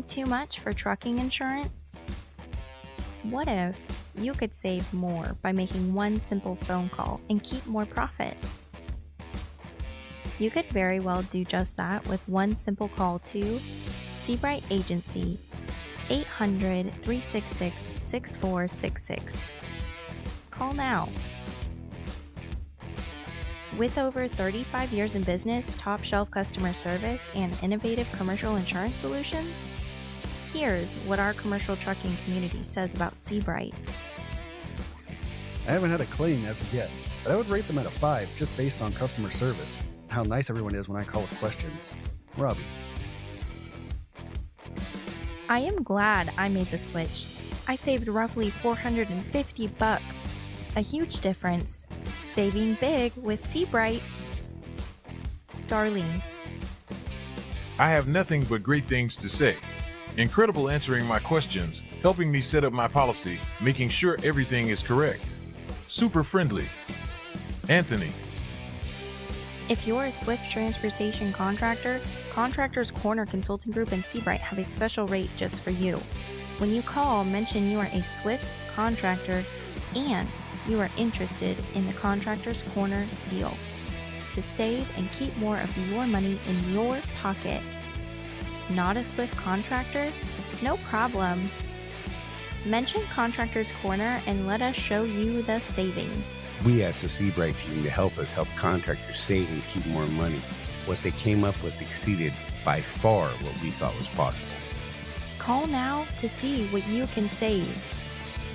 Too much for trucking insurance? What if you could save more by making one simple phone call and keep more profit? You could very well do just that with one simple call to Seabright Agency, 800-366-6466. Call now. With over 35 years in business, top shelf customer service, and innovative commercial insurance solutions, here's what our commercial trucking community says about Seabright. I haven't had a claim as of yet, but I would rate them at a 5 just based on customer service. How nice everyone is when I call with questions. Robbie. I am glad I made the switch. I saved roughly $450. A huge difference. Saving big with Seabright. Darlene. I have nothing but great things to say. Incredible answering my questions, helping me set up my policy, making sure everything is correct. Super friendly. Anthony. If you're a Swift transportation contractor, Contractors Corner Consulting Group and Seabright have a special rate just for you. When you call, mention you are a Swift contractor and you are interested in the Contractors Corner deal to save and keep more of your money in your pocket. Not a Swift contractor? No problem. Mention Contractors Corner and let us show you the savings. We asked the Seabright team to help us help contractors save and keep more money. What they came up with exceeded by far what we thought was possible. Call now to see what you can save.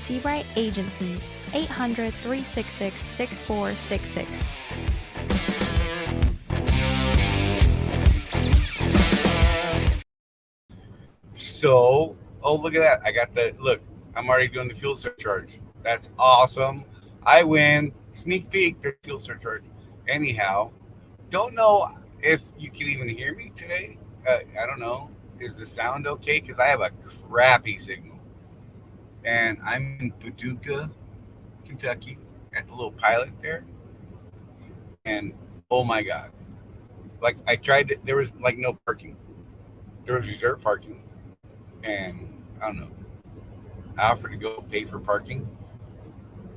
Seabright Agency, 800-366-6466. So, oh, look at that. I got the, look, I'm already doing the fuel surcharge. That's awesome. I win. Sneak peek, the fuel surcharge. Anyhow, don't know if you can even hear me today. I don't know. Is the sound okay? Because I have a crappy signal. And I'm in Paducah, Kentucky, at the little pilot there. And, oh my God. Like, I tried to, there was like no parking. There was reserved parking. And, I don't know. I offered to go pay for parking.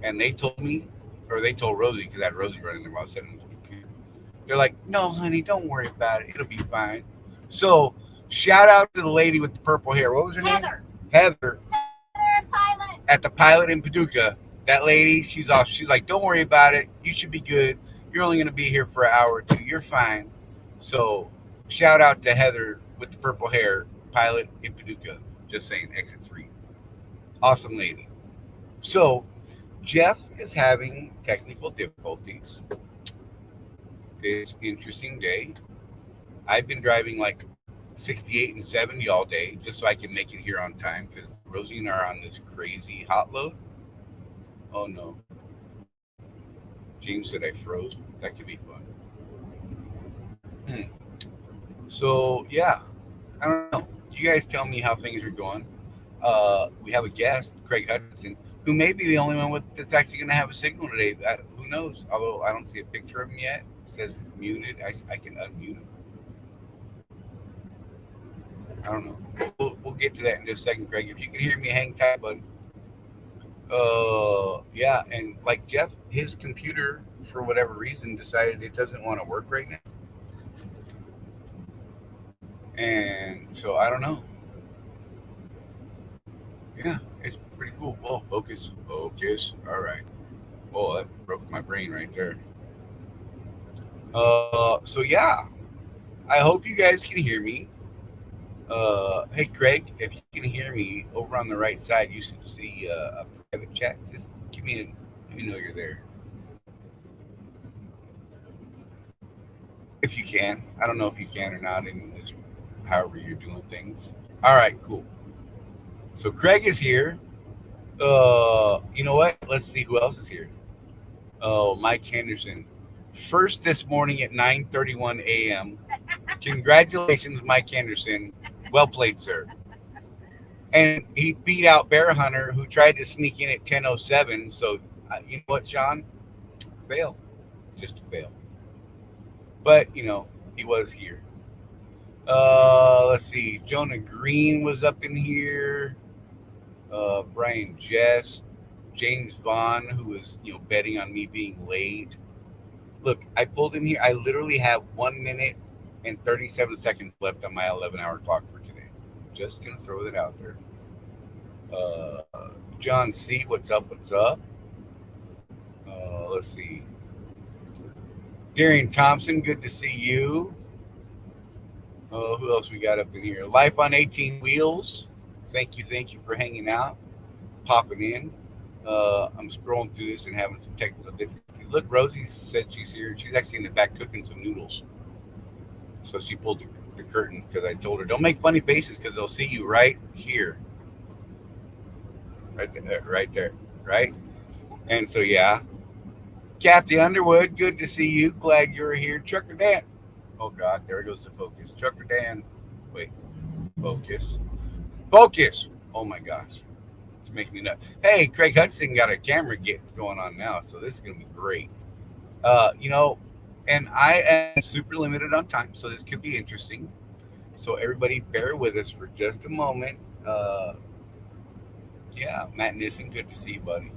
And they told me, or they told Rosie, because I had Rosie running there while I was sitting on the computer. They're like, no, honey, don't worry about it. It'll be fine. So, shout out to the lady with the purple hair. What was her name? Heather. At the pilot in Paducah. That lady, she's off. She's like, don't worry about it. You should be good. You're only going to be here for an hour or two. You're fine. So, shout out to Heather with the purple hair, pilot in Paducah. Just saying, exit 3. Awesome lady. So, Jeff is having technical difficulties. It's an interesting day. I've been driving like 68 and 70 all day just so I can make it here on time because Rosie and I are on this crazy hot load. Oh no. James said I froze. That could be fun. So yeah, I don't know. You guys tell me how things are going. We have a guest, Craig Hutchinson, who may be the only one that's actually going to have a signal today. Who knows? Although I don't see a picture of him yet. It says it's muted. I can unmute him. I don't know. We'll get to that in just a second, Craig. If you can hear me, hang tight, bud. Yeah, and like Jeff, his computer, for whatever reason, decided it doesn't want to work right now. And so I don't know. Yeah, it's pretty cool. Whoa, focus. All right. Oh, that broke my brain right there. So yeah, I hope you guys can hear me. Hey Craig, if you can hear me over on the right side, you should see a private chat. Just let me know you're there. If you can. I don't know if you can or not in this, however you're doing things. All right, cool. So Craig is here. You know what? Let's see who else is here. Oh, Mike Henderson. First this morning at 9:31 a.m. Congratulations, Mike Henderson. Well played, sir. And he beat out Bear Hunter, who tried to sneak in at 10:07. So, you know what, Sean? Fail. Just a fail. But, he was here. Let's see. Jonah Green was up in here. Brian Jess, James Vaughn, who was betting on me being late. Look, I pulled in here. I literally have 1 minute and 37 seconds left on my 11-hour clock for today. Just gonna throw that out there. John C, what's up? What's up? Let's see. Darian Thompson, good to see you. Who else we got up in here? Life on 18 Wheels. Thank you for hanging out, popping in. I'm scrolling through this and having some technical difficulties. Look, Rosie said she's here. She's actually in the back cooking some noodles. So she pulled the curtain because I told her, don't make funny faces because they'll see you right here. Right there. Right? And so, yeah. Kathy Underwood, good to see you. Glad you're here. Trucker Dan. Oh, God, there goes the focus. Trucker Dan. Wait. Focus. Focus. Oh, my gosh. It's making me nuts. Hey, Craig Hudson got a camera going on now, so this is going to be great. And I am super limited on time, so this could be interesting. So everybody bear with us for just a moment. Yeah, Matt Nissen, good to see you, buddy.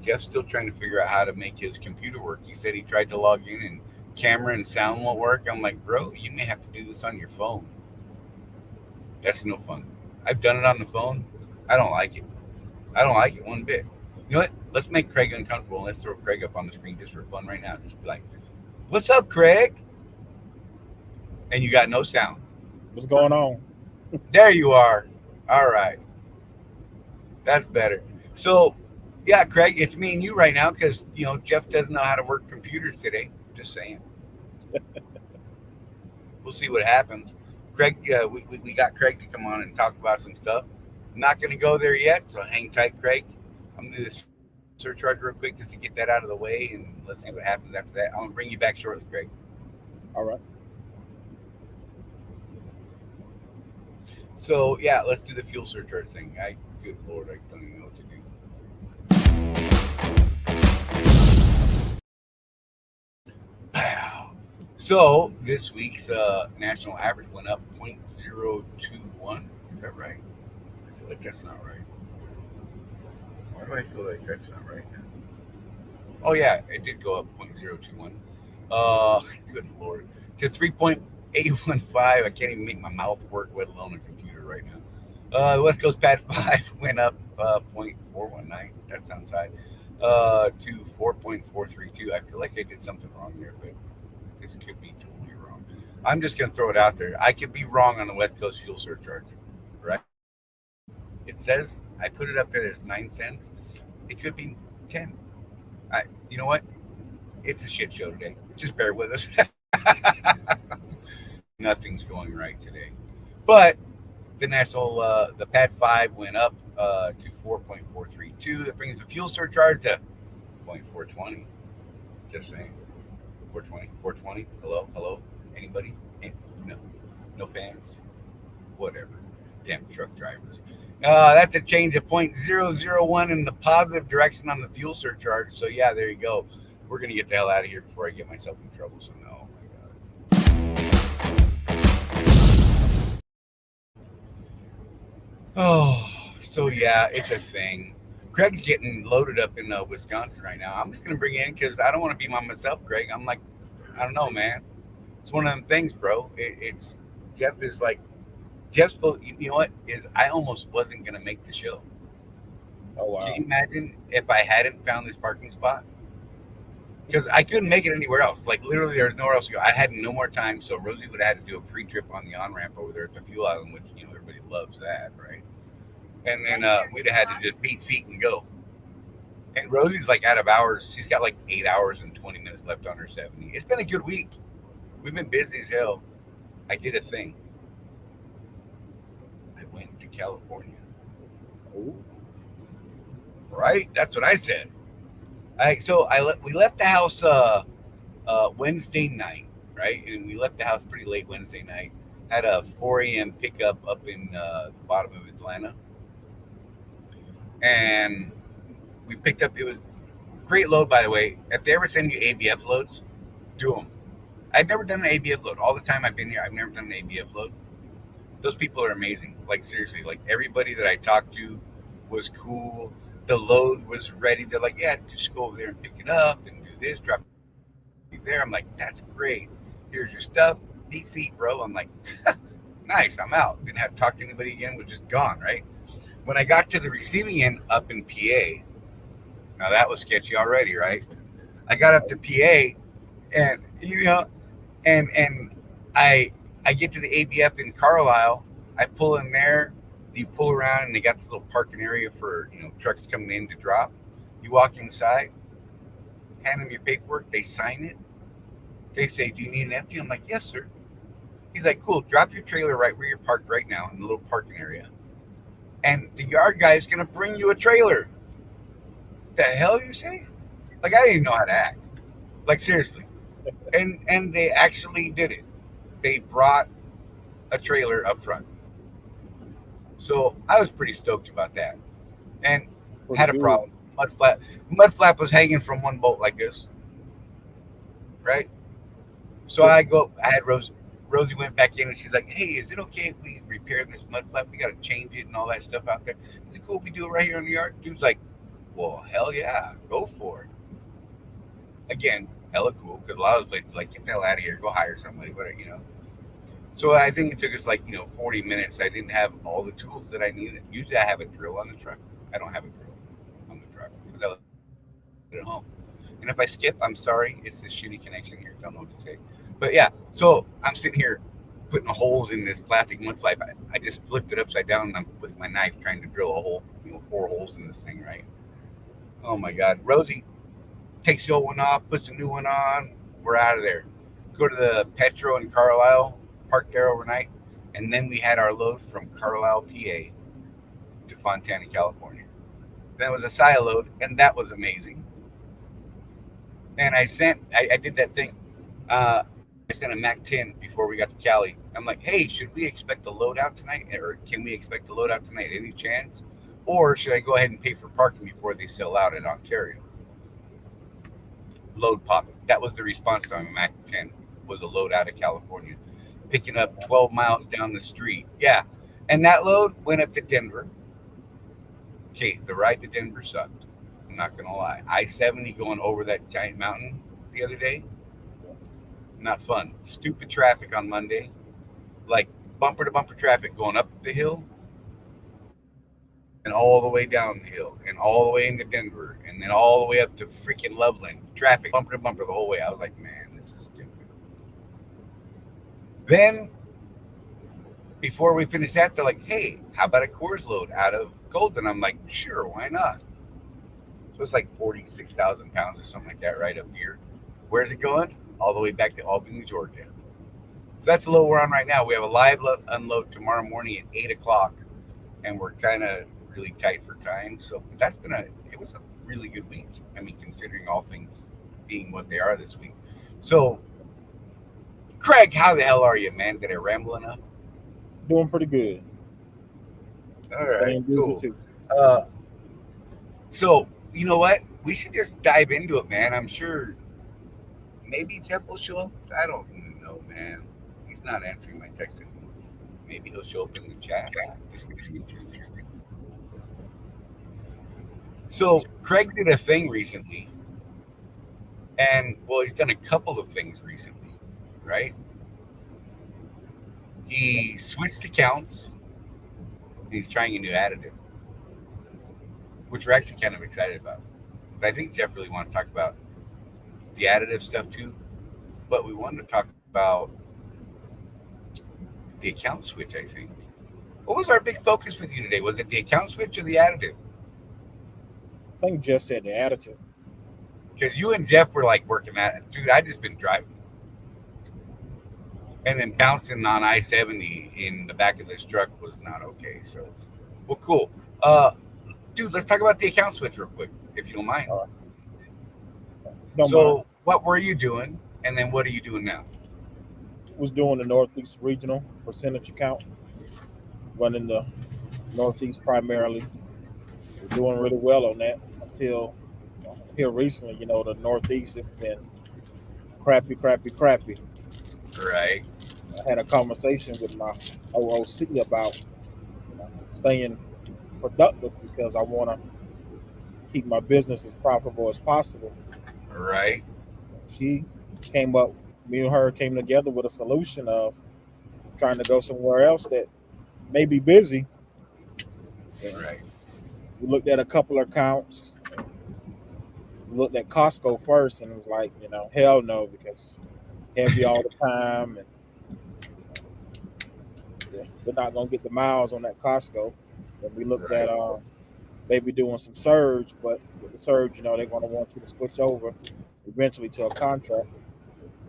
Jeff's still trying to figure out how to make his computer work. He said he tried to log in and camera and sound won't work. I'm like, bro, you may have to do this on your phone. That's no fun. I've done it on the phone. I don't like it. I don't like it one bit. You know what? Let's make Craig uncomfortable and let's throw Craig up on the screen just for fun right now. Just be like, what's up, Craig? And you got no sound. What's going on? There you are. All right. That's better. So, yeah, Craig, it's me and you right now because, Jeff doesn't know how to work computers today. Just saying. We'll see what happens. Craig, we got Craig to come on and talk about some stuff. I'm not going to go there yet, so hang tight, Craig. I'm going to do this surcharge real quick just to get that out of the way, and let's see what happens after that. I'm going to bring you back shortly, Craig. All right. So, yeah, let's do the fuel surcharge thing. Good Lord, I don't even know what to do. Wow. So, this week's national average went up 0.021. Is that right? I feel like that's not right. Why do I feel like that's not right? Oh, yeah, it did go up 0.021. Good Lord. To 3.815. I can't even make my mouth work, let alone a computer right now. The West Coast Pad 5 went up 0.419. That sounds high. To 4.432. I feel like I did something wrong there, but this could be totally wrong. I'm just going to throw it out there. I could be wrong on the West Coast fuel surcharge, right? It says, I put it up there as 9 cents. It could be 10. You know what? It's a shit show today. Just bear with us. Nothing's going right today. But the national, the Pad 5 went up to 4.432. That brings the fuel surcharge to 0.420. Just saying. 420. Hello. Anybody? No fans. Whatever. Damn truck drivers. That's a change of 0.001 in the positive direction on the fuel surcharge. So yeah, there you go. We're gonna get the hell out of here before I get myself in trouble. So no. Oh, so yeah, it's a thing. Craig's getting loaded up in Wisconsin right now. I'm just gonna bring it in because I don't want to be by myself, Craig. I'm like, I don't know, man. It's one of them things, bro. It's Jeff is like, Jeff's. You know what is? I almost wasn't gonna make the show. Oh wow! Can you imagine if I hadn't found this parking spot? Because I couldn't make it anywhere else. Like literally, there's nowhere else to go. I had no more time, so Rosie would have had to do a pre-trip on the on-ramp over there at the fuel island, which everybody loves that, right? And then we'd have had to just beat feet and go. And Rosie's like out of hours. She's got like 8 hours and 20 minutes left on her 70. It's been a good week. We've been busy as hell. I did a thing. I went to California. Ooh. Right? That's what I said. We left the house Wednesday night, right? And we left the house pretty late Wednesday night. Had a 4 a.m. pickup up in the bottom of Atlanta. And we picked up, it was a great load, by the way. If they ever send you ABF loads, do them. I've never done an ABF load. All the time I've been here, I've never done an ABF load. Those people are amazing. Like seriously, like everybody that I talked to was cool. The load was ready. They're like, yeah, just go over there and pick it up and do this, drop it there. I'm like, that's great. Here's your stuff. Neat feet, bro. I'm like, nice. I'm out. Didn't have to talk to anybody again. Was just gone, right? When I got to the receiving end up in PA, now that was sketchy already, right? I got up to PA, and and I get to the ABF in Carlisle. I pull in there. You pull around, and they got this little parking area for trucks coming in to drop. You walk inside, hand them your paperwork. They sign it. They say, "Do you need an empty?" I'm like, "Yes, sir." He's like, "Cool. Drop your trailer right where you're parked right now in the little parking area, and the yard guy is gonna bring you a trailer." The hell you say? Like, I didn't even know how to act. Like, seriously. And they actually did it. They brought a trailer up front. So I was pretty stoked about that. And had a problem. Mud flap was hanging from one bolt like this. Right? So I had Rosie went back in and she's like, "Hey, is it okay if we repair this mud flap? We got to change it and all that stuff out there. Is it cool if we do it right here in the yard?" Dude's like, "Well, hell yeah, go for it." Again, hella cool, because a lot of places like, "Get the hell out of here, go hire somebody," whatever. So I think it took us 40 minutes. I didn't have all the tools that I needed. Usually I have a drill on the truck. I don't have a drill on the truck because I left it at home. And if I skip, I'm sorry. It's this shitty connection here. Don't know what to say. But yeah, so I'm sitting here putting holes in this plastic mud flap. I just flipped it upside down and I'm with my knife trying to drill a hole, 4 holes in this thing, right? Oh my God. Rosie takes the old one off, puts a new one on. We're out of there. Go to the Petro in Carlisle, parked there overnight. And then we had our load from Carlisle, PA to Fontana, California. That was a silo load, and that was amazing. And I did that thing. I sent a Mac 10 before we got to Cali. I'm like, "Hey, should we expect a load out tonight? Or can we expect a load out tonight? Any chance? Or should I go ahead and pay for parking before they sell out in Ontario?" Load pop. That was the response to my Mac 10, was a load out of California, picking up 12 miles down the street. Yeah. And that load went up to Denver. Okay, the ride to Denver sucked. I'm not going to lie. I-70 going over that giant mountain the other day, not fun. Stupid traffic on Monday. Like bumper to bumper traffic going up the hill and all the way down the hill and all the way into Denver and then all the way up to freaking Loveland. Traffic bumper to bumper the whole way. I was like, man, this is stupid. Then before we finish that, they're like, "Hey, how about a Coors load out of Golden?" I'm like, "Sure, why not?" So it's like 46,000 pounds or something like that right up here. Where's it going? All the way back to Albany, Georgia. So that's the load we're on right now. We have a live unload tomorrow morning at 8 o'clock, and we're kind of really tight for time. So it was a really good week. I mean, considering all things being what they are this week. So, Craig, how the hell are you, man? Did I ramble enough? Doing pretty good. All right, Staying busy cool. too. So, you know what? We should just dive into it, man. I'm sure maybe Jeff will show up. I don't even know, man. He's not answering my text anymore. Maybe he'll show up in the chat. This could be interesting. So, Craig did a thing recently. And, well, he's done a couple of things recently, right? He switched accounts. He's trying a new additive, which we're actually kind of excited about. But I think Jeff really wants to talk about the additive stuff too. But we wanted to talk about the account switch, I think. What was our big focus with you today? Was it the account switch or the additive? I think Jeff said the additive. Because you and Jeff were like working at it. Dude, I just been driving. And then bouncing on I-70 in the back of this truck was not okay. So, well, cool. Dude, let's talk about the account switch real quick, if you don't mind. Don't mind. What were you doing? And then what are you doing now? Was doing the Northeast Regional percentage account, running the Northeast primarily. We're doing really well on that until here recently, the Northeast has been crappy. Right. I had a conversation with my OOC about staying productive because I want to keep my business as profitable as possible. Right. She came up, me and her came together with a solution of trying to go somewhere else that may be busy. And Right. we looked at a couple of accounts. We looked at Costco first, and it was like, hell no, because heavy all the time, and they're not gonna get the miles on that Costco. And we looked at maybe doing some surge, but with the surge, they're gonna want you to switch over eventually to a contract.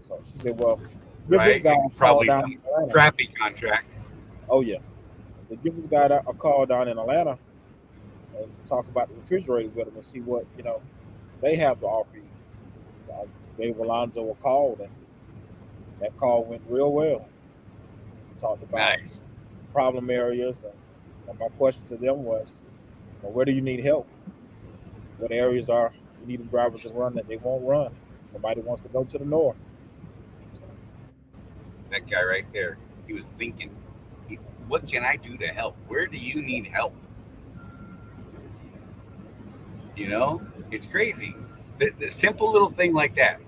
So she said, "Well, give this Right. guy a call Probably down some in Atlanta." crappy contract. Oh yeah, I said, give this guy a call down in Atlanta and talk about the refrigerator with him and see what they have to offer you. So I gave Alonzo a call, and that call went real well. Talked about Nice. problem areas, and my question to them was, where do you need help? What areas are you needing drivers to run that they won't run? Nobody wants to go to the north. So, That guy right there. He was thinking, what can I do to help? Where do you need help? It's crazy. The simple little thing like that.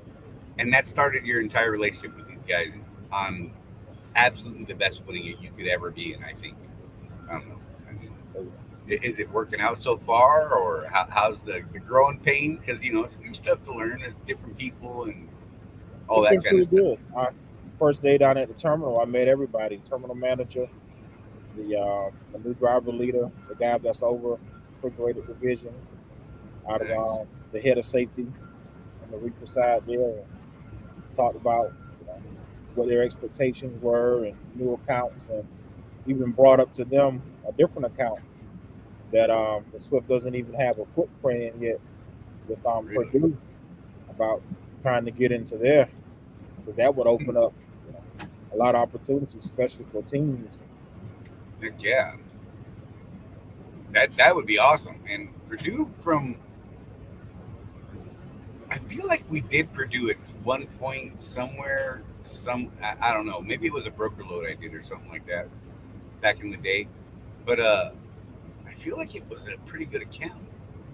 And that started your entire relationship with these guys on absolutely the best footing you could ever be in, I think. I don't know. I mean, is it working out so far, or how's the growing pains? Because, it's new stuff to learn, and different people and all it's that been kind of pretty stuff. good. Our first day down at the terminal, I met everybody: terminal manager, the new driver leader, the guy that's over refrigerated division, out of Nice. the head of safety on the reefer side there, and talked about what their expectations were and new accounts, and even brought up to them a different account that the Swift doesn't even have a footprint in yet with Really? Purdue, about trying to get into there, because that would open up a lot of opportunities, especially for teams. Heck yeah. That would be awesome. And Purdue I feel like we did Purdue at one point somewhere. I don't know. Maybe it was a broker load I did or something like that back in the day. But I feel like it was a pretty good account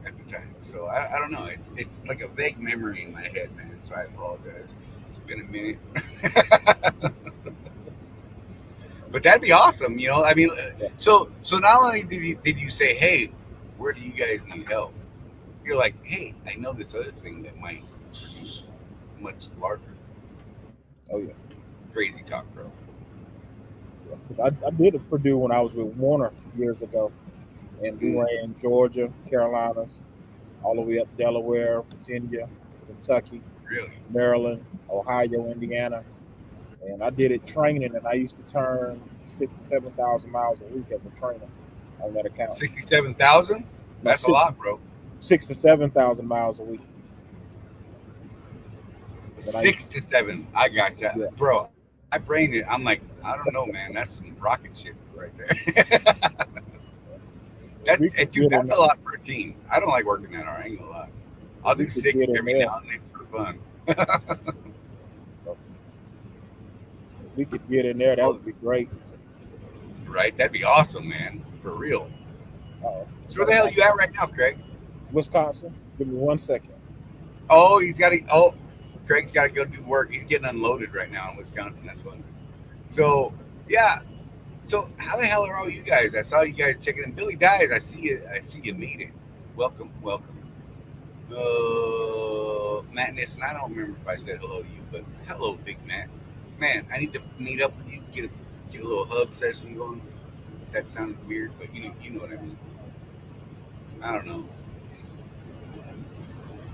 at the time. So I don't know. It's like a vague memory in my head, man. So I apologize. It's been a minute. But that'd be awesome. I mean, so not only did you say, hey, where do you guys need help? You're like, hey, I know this other thing that might be much larger. Oh yeah, Crazy talk, bro. because I did at Purdue when I was with Warner years ago, and we ran Georgia, Carolinas, all the way up Delaware, Virginia, Kentucky, Really? Maryland, Ohio, Indiana. And I did it training, and I used to turn 67,000 miles a week as a trainer on that account. 67,000? That's a lot, bro. 6 to 7,000 miles a week. 6 to 7. I got you. Yeah. Bro, I brained it. I'm like, I don't know, man. That's some rocket ship right there. That's a lot for a team. I don't like working that hard. I ain't gonna lie. I'll do 6 every now and then for fun. So, if we could get in there, that would be great. Right? That'd be awesome, man. For real. So where the hell are you at right now, Craig? Wisconsin. Give me 1 second. Oh, Craig's got to go do work. He's getting unloaded right now in Wisconsin. That's fun. So, yeah. So, how the hell are all you guys? I saw you guys checking in. Billy Dies. I see you made it. Welcome. Matt Nissen. I don't remember if I said hello to you, but hello, Big Matt. Man, I need to meet up with you. Get a little hug session going. That sounded weird, but you know what I mean. I don't know.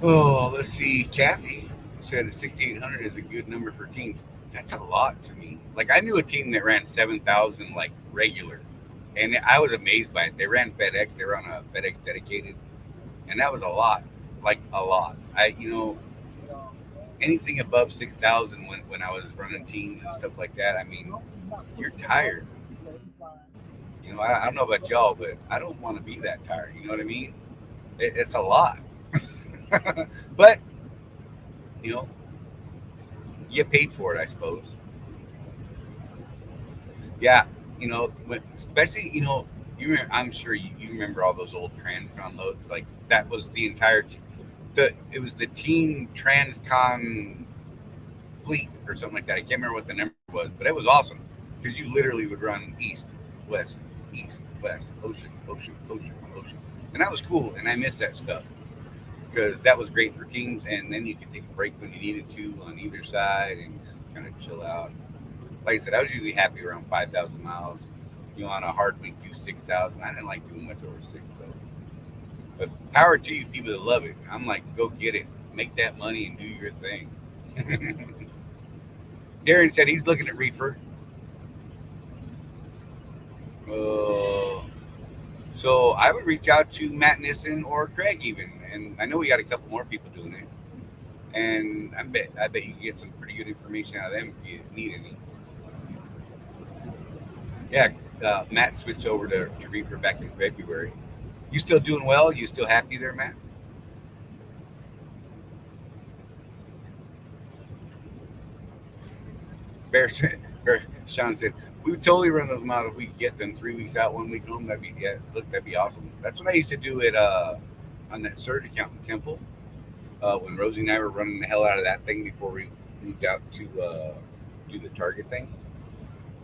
Oh, let's see. Kathy said 6,800 is a good number for teams. That's a lot to me. Like, I knew a team that ran 7,000 like regular, and I was amazed by it. They ran FedEx. They were on a FedEx dedicated, and that was a lot. Like a lot. Anything above 6,000 when I was running teams and stuff like that. I mean, you're tired. I don't know about y'all, but I don't want to be that tired. You know what I mean? It's a lot. But, you get paid for it, I suppose. Yeah, especially I'm sure you remember all those old Transcon loads. Like that was the entire it was the Team Transcon fleet or something like that. I can't remember what the number was, but it was awesome because you literally would run west, east, west, ocean, ocean, ocean, ocean, and that was cool. And I miss that stuff because that was great for teams, and then you could take a break when you needed to on either side and just kind of chill out. Like I said, I was usually happy around 5,000 miles. On a hard week, do 6,000. I didn't like doing much over six though. But power to you, people that love it. I'm like, go get it, make that money, and do your thing. Darren said he's looking at reefer. Uh, so I would reach out to Matt Nissen or Craig even, and I know we got a couple more people doing it. And I bet you can get some pretty good information out of them if you need any. Yeah, Matt switched over to reefer back in February. You still doing well? You still happy there, Matt? Sean said, we would totally run those out if we could get them 3 weeks out, 1 week home. That'd be awesome. That's what I used to do on that surge account in Temple. When Rosie and I were running the hell out of that thing before we moved out to do the Target thing.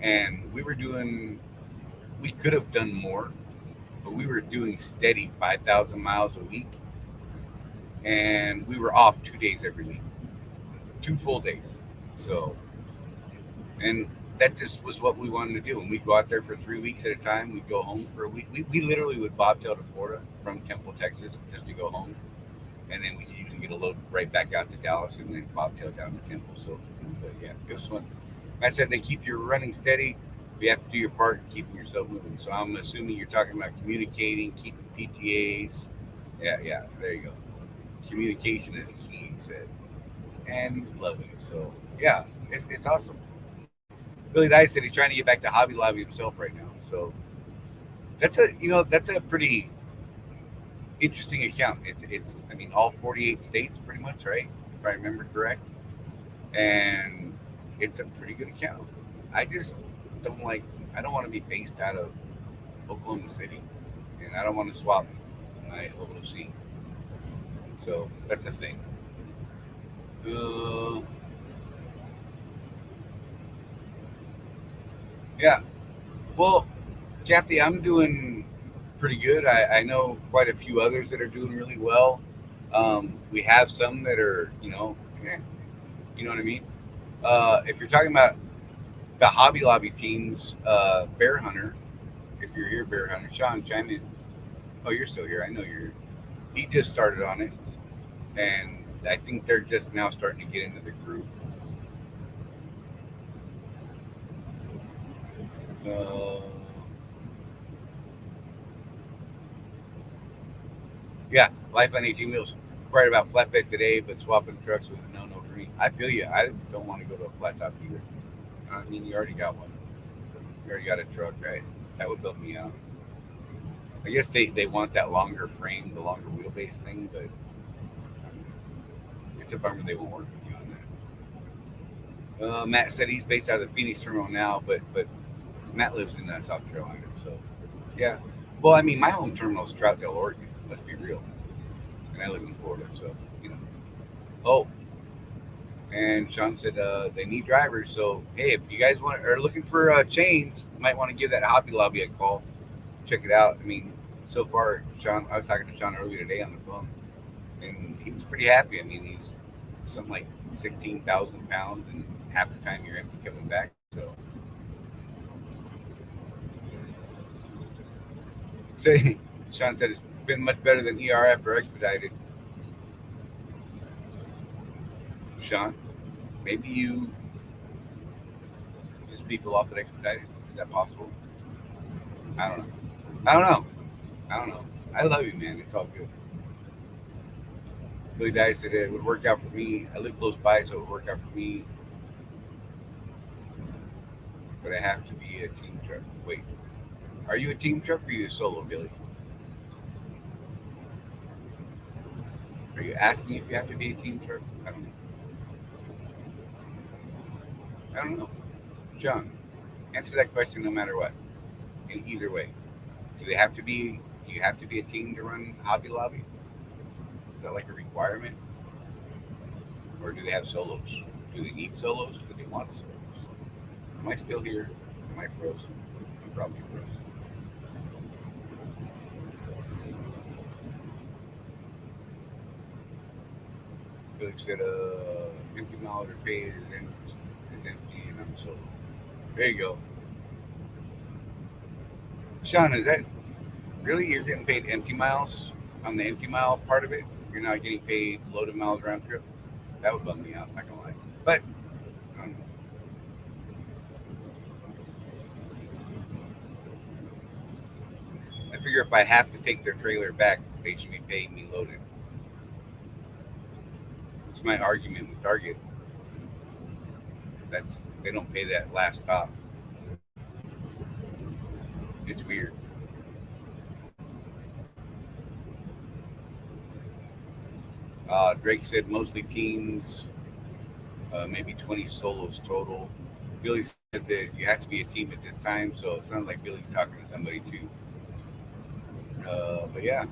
And we could have done more, but we were doing steady 5,000 miles a week. And we were off 2 days every week, 2 full days. So, and that just was what we wanted to do. And we'd go out there for 3 weeks at a time. We'd go home for a week. We literally would bobtail to Florida from Temple, Texas, just to go home. And then we could usually get a load right back out to Dallas and then bobtail down to Temple. So, but yeah, it was fun. I said they keep you running steady. You have to do your part in keeping yourself moving. So I'm assuming you're talking about communicating, keeping PTAs. Yeah, there you go. Communication is key, he said. And he's loving it. So yeah, it's awesome. Billy Dice said he's trying to get back to Hobby Lobby himself right now. So that's a pretty interesting account. It's all 48 states pretty much, right? If I remember correct. And it's a pretty good account. I just I don't want to be based out of Oklahoma City, and I don't want to swap my OOC. So that's the thing. Yeah. Well, Kathy, I'm doing pretty good. I know quite a few others that are doing really well. We have some that are, you know what I mean? If you're talking about the Hobby Lobby teams, Bear Hunter, if you're here, Bear Hunter, Sean, chime in. Oh, you're still here. I know you're here. He just started on it, and I think they're just now starting to get into the group. Yeah, life on 18 wheels. Inquired about flatbed today, but swapping trucks was a no-no for me. I feel you. I don't want to go to a flat top either. I mean, you already got one. You already got a truck, right? That would build me out. I guess they want that longer frame, the longer wheelbase thing, but it's a bummer they won't work with you on that. Matt said he's based out of the Phoenix terminal now, but Matt lives in South Carolina, so yeah. Well, I mean, my home terminal is Troutdale, Oregon. Let's be real, and I live in Florida, so you know. Oh, and Sean said they need drivers, so hey, if you guys are looking for a change, you might want to give that Hobby Lobby a call. Check it out. I mean, so far, Sean, I was talking to Sean earlier today on the phone, and he was pretty happy. I mean, he's something like 16,000 pounds, and half the time you're empty coming back. So, Sean said it's been much better than ERF or Expedited. Sean, maybe you just people off at Expedited. Is that possible? I don't know. I love you, man. It's all good. Billy Dice said it would work out for me. I live close by, so it would work out for me. But I have to be a team truck. Wait, are you a team truck or are you a solo, Billy? Are you asking if you have to be a team truck? I don't know. John, Answer that question no matter what. In either way, do they have to be? Do you have to be a team to run Hobby Lobby? Is that like a requirement, or do they have solos? Do they need solos? Do they want solos? Am I still here? Am I frozen? I'm probably frozen. Billy said, empty miles are paid is empty and I'm solo. There you go. Sean, is that really you're getting paid empty miles on the empty mile part of it? You're not getting paid loaded miles round trip? That would bum me out, not gonna lie. But I don't know. I figure if I have to take their trailer back, they should be paying me loaded. It's my argument with Target. They don't pay that last stop. It's weird. Drake said mostly teams, maybe 20 solos total. Billy said that you have to be a team at this time, so it sounds like Billy's talking to somebody too. But yeah.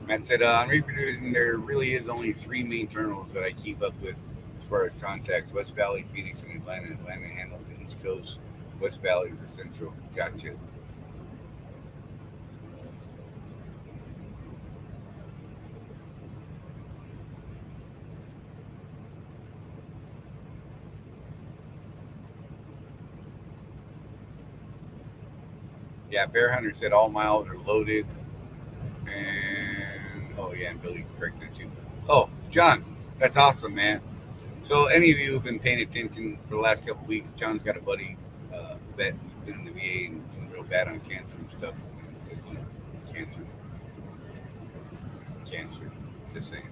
Matt said, on reproducing, there really is only 3 main terminals that I keep up with as far as contacts. West Valley, Phoenix, and Atlanta. Atlanta handles the East Coast. West Valley is the Central. Gotcha. Yeah, Bear Hunter said all miles are loaded. And, oh yeah, and Billy corrected too. Oh, John, that's awesome, man. So any of you who've been paying attention for the last couple of weeks, John's got a buddy, vet, who's been in the VA and doing real bad on cancer and stuff. Cancer, just saying.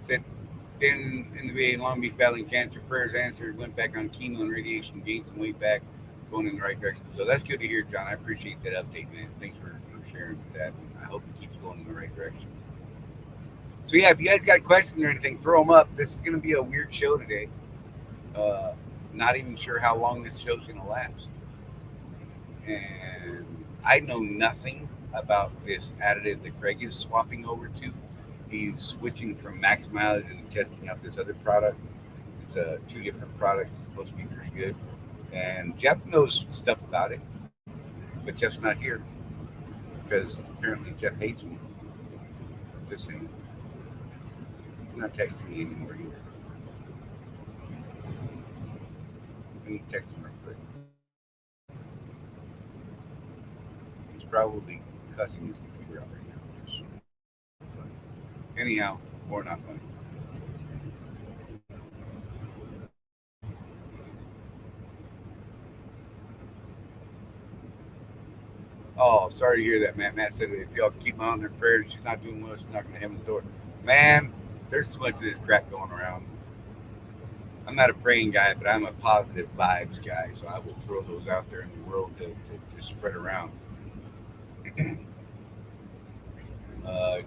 Said been in the VA in Long Beach battling cancer, prayers answered, went back on chemo and radiation, gained some weight back, going in the right direction. So that's good to hear, John. I appreciate that update, man. Thanks for sharing that. I hope it keeps going in the right direction. So yeah, if you guys got questions or anything, throw them up. This is going to be a weird show today. Not even sure how long this show's going to last. And I know nothing about this additive that Craig is swapping over to. He's switching from max mileage and testing out this other product. It's 2 different products. It's supposed to be pretty good. And Jeff knows stuff about it, but Jeff's not here because apparently Jeff hates me. Just saying. He's not texting me anymore either. Let me text him real quick. He's probably cussing his computer out right now. Anyhow, more not funny. Oh, sorry to hear that, Matt. Matt said if y'all keep my on their prayers, she's not doing well, she's not going to heaven's door. Man, there's too much of this crap going around. I'm not a praying guy, but I'm a positive vibes guy, so I will throw those out there in the world to spread around.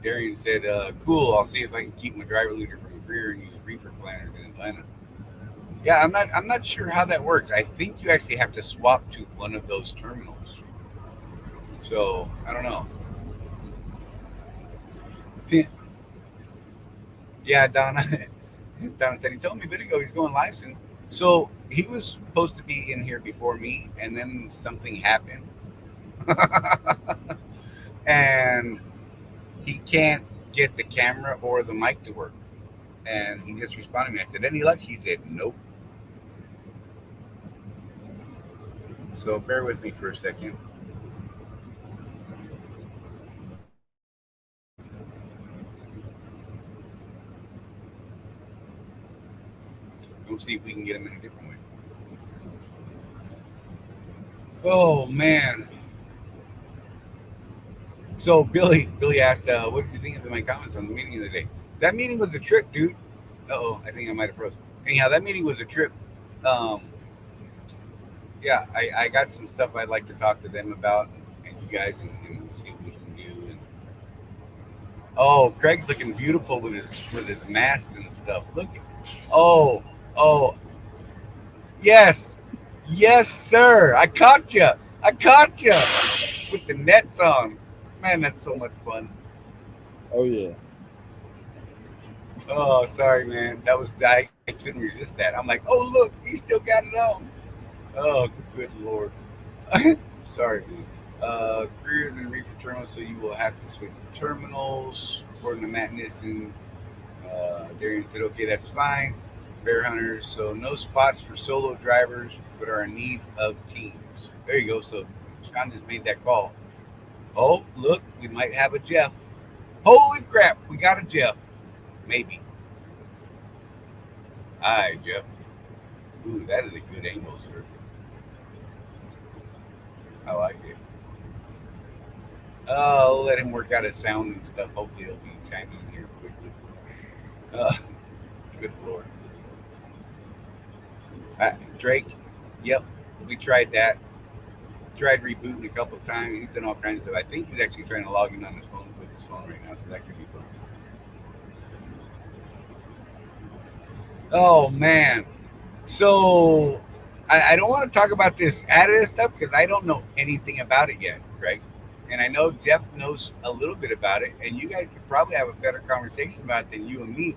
Darian said, cool, I'll see if I can keep my driver leader from Greer and use reefer planners in Atlanta. Yeah, I'm not sure how that works. I think you actually have to swap to one of those terminals. So, I don't know. Yeah, Donna said he told me a bit ago he's going live soon. So, he was supposed to be in here before me, and then something happened. And he can't get the camera or the mic to work. And he just responded to me. I said, any luck? He said, nope. So, bear with me for a second. We'll see if we can get him in a different way. Oh, man. So Billy asked, what did you think of my comments on the meeting of the day? That meeting was a trip, dude. Uh-oh, I think I might have frozen. Anyhow, that meeting was a trip. Yeah, I got some stuff I'd like to talk to them about and you guys and see what we can do. And, oh, Craig's looking beautiful with his masks and stuff. Look. Oh, Oh, yes. Yes, sir. I caught you. I caught you with the nets on. Man, that's so much fun. Oh yeah. Oh, sorry, man. That was I couldn't resist that. I'm like, oh look, he still got it on. Oh, good lord. Sorry, man. Careers and reefer terminals, so you will have to switch terminals. According to Matt Nissen, Darian said, okay, that's fine. Bear hunters, so no spots for solo drivers, but are in need of teams. There you go. So Scott just made that call. Oh, look, we might have a Jeff. Holy crap, we got a Jeff. Maybe. Hi, Jeff. Ooh, that is a good angle, sir. I like it. I'll let him work out his sound and stuff. Hopefully he'll be chiming in here quickly. Uh, good lord. Drake, yep, we tried that. Tried rebooting a couple of times. He's done all kinds of stuff. I think he's actually trying to log in on his phone with his phone right now, so that could be fun. Oh man. So I don't want to talk about this additive stuff because I don't know anything about it yet, Greg. And I know Jeff knows a little bit about it, and you guys could probably have a better conversation about it than you and me.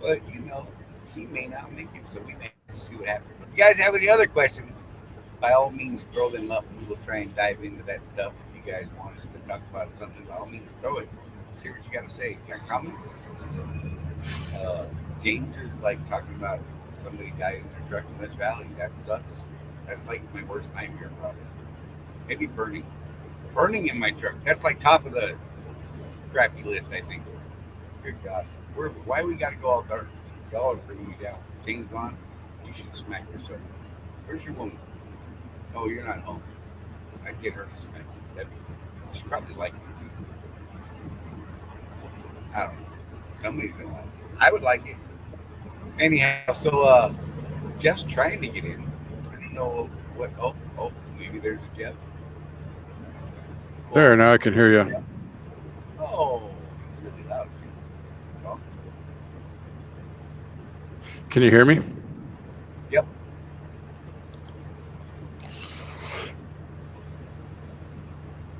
But you know, he may not make it, so we may see what happens. If you guys have any other questions, by all means throw them up and we'll try and dive into that stuff. If you guys want us to talk about something, by all means throw it. See what you got to say. You got comments? James is like talking about somebody died in their truck in West Valley. That sucks. That's like my worst nightmare probably. Maybe burning. Burning in my truck. That's like top of the crappy list, I think. Good God. Why we got to go all dark? Y'all are bringing me down. James gone. You should smack yourself. Where's your woman? Oh, you're not home. I'd get her to smack you. That'd be cool. She'd probably like me too. I don't know. Somebody's gonna like it. I would like it. Anyhow, so Jeff's trying to get in. I don't know what. Oh, maybe there's a Jeff. There, now I can hear you. Oh, it's really loud too. That's awesome. Can you hear me? Yep.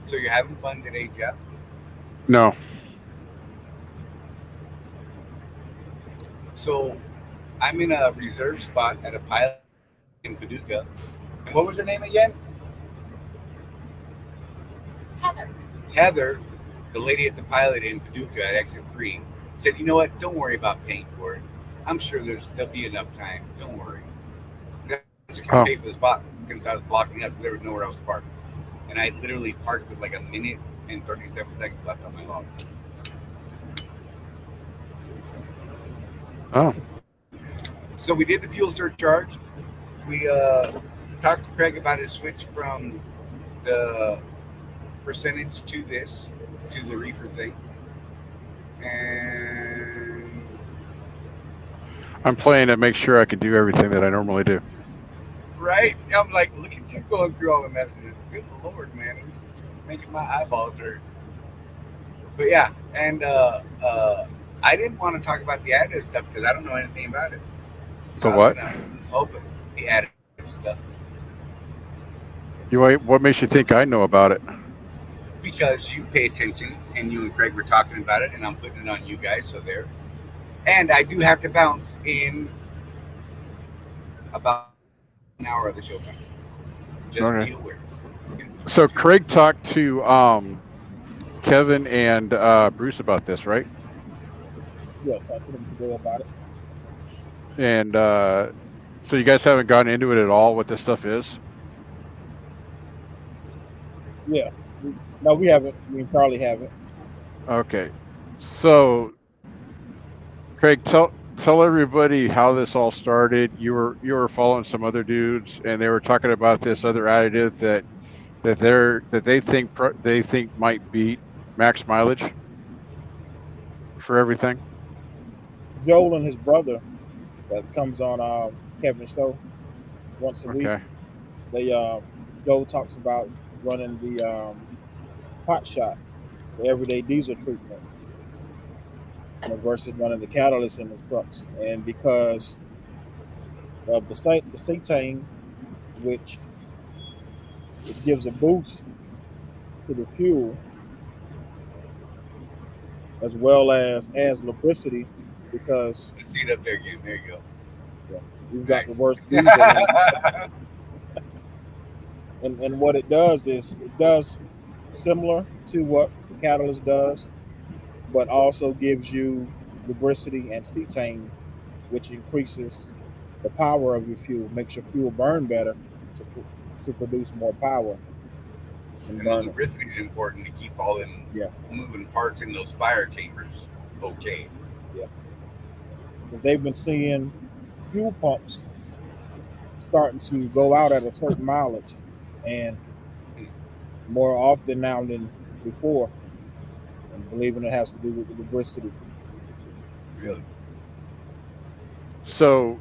So you're having fun today, Jeff? No. So I'm in a reserve spot at a pilot in Paducah. And what was her name again? Heather, the lady at the pilot in Paducah at exit 3, said, you know what, don't worry about paying for it. I'm sure there'll be enough time. Don't worry. I just can't pay for the spot since I was blocking up. There was nowhere else to park. And I literally parked with like a minute and 37 seconds left on my log. Oh. So we did the fuel surcharge. We talked to Craig about his switch from the percentage to the reefer thing. And I'm playing to make sure I can do everything that I normally do. right, I'm like, look at you going through all the messages. Good Lord, man, it was just making my eyeballs hurt. But yeah, and I didn't want to talk about the additive stuff because I don't know anything about it. So what? Open the additive stuff. What makes you think I know about it? Because you pay attention and you and Craig were talking about it and I'm putting it on you guys, so there. And I do have to bounce in about an hour of the show time. Just be aware. So Craig talked to Kevin and Bruce about this, right? Yeah, talk to them today about it. And so you guys haven't gotten into it at all, what this stuff is? Yeah. No, we haven't. We probably haven't. Okay. So Craig, tell everybody how this all started. You were following some other dudes and they were talking about this other additive that they think might beat max mileage for everything. Joel and his brother that comes on Kevin's show once a week. They Joel talks about running the hot shot, the everyday diesel treatment, versus running the catalyst in the trucks. And because of the cetane, which it gives a boost to the fuel, as well as adds lubricity, because Let's see it up there again. There you go. yeah, we've got Nice. the worst diesel. And what it does is it does similar to what the catalyst does, but also gives you lubricity and cetane, which increases the power of your fuel, makes your fuel burn better to produce more power. And the lubricity is important to keep all them moving parts in those fire chambers okay. Yeah. Because they've been seeing fuel pumps starting to go out at a certain mileage, and more often now than before. And believing it has to do with the lubricity. Really? So,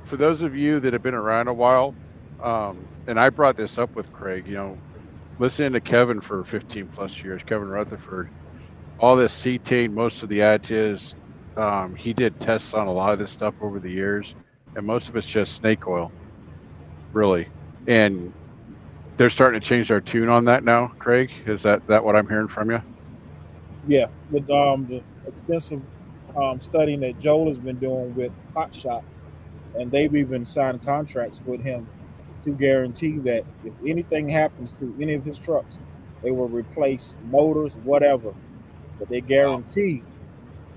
for those of you that have been around a while, and I brought this up with Craig, listening to Kevin for 15 plus years, Kevin Rutherford, all this cetane, most of the additives, he did tests on a lot of this stuff over the years, and most of it's just snake oil, really. And they're starting to change their tune on that now, Craig. Is that what I'm hearing from you? Yeah, with the extensive studying that Joel has been doing with Hot Shot, and they've even signed contracts with him to guarantee that if anything happens to any of his trucks, they will replace motors, whatever. But they guarantee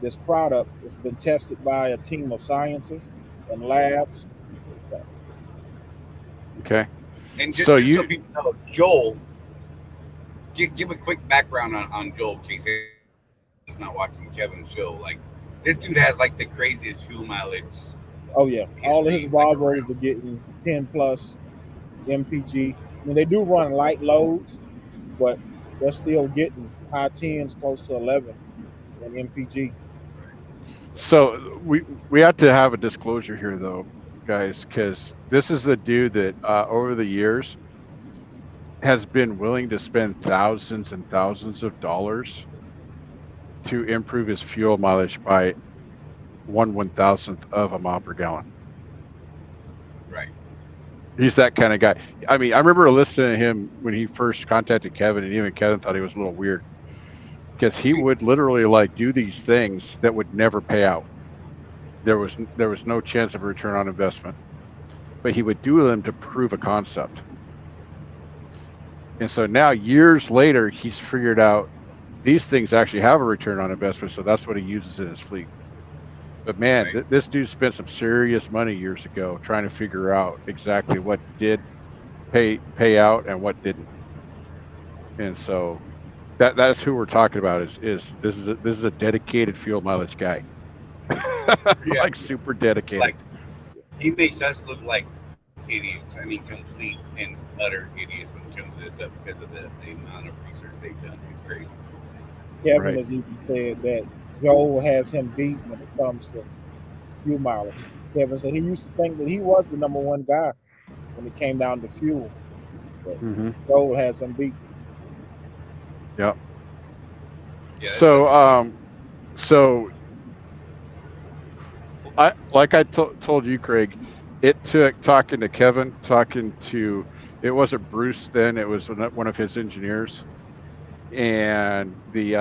this product has been tested by a team of scientists and labs. So. Okay. And just so so people know, Joel, give a quick background on Joel in case he's not watching Kevin's show. Like, this dude has like the craziest fuel mileage. Oh yeah, all of his Volvos are getting 10 plus MPG. I mean, they do run light loads, but they're still getting high 10s, close to 11 in MPG. So we have to have a disclosure here, though, guys, because this is the dude that over the years has been willing to spend thousands and thousands of dollars to improve his fuel mileage by 1/1000th of a mile per gallon. Right. He's that kind of guy. I mean, I remember listening to him when he first contacted Kevin, and even Kevin thought he was a little weird because he would literally like do these things that would never pay out. There was no chance of a return on investment, but he would do them to prove a concept. And so now, years later, he's figured out these things actually have a return on investment, so that's what he uses in his fleet. But man, Right. This dude spent some serious money years ago trying to figure out exactly what did pay out and what didn't. And so that's who we're talking about. Is this is a dedicated fuel mileage guy, like super dedicated. Like, he makes us look like idiots. I mean, complete and utter idiots when it comes to this stuff because of the amount of research they've done. It's crazy. Kevin has even said that Joel has him beat when it comes to fuel mileage. Kevin said he used to think that he was the number one guy when it came down to fuel. But Joel has him beat. Yep. Yeah, So I told you, Craig, it took talking to Kevin, it wasn't Bruce then, it was one of his engineers, and the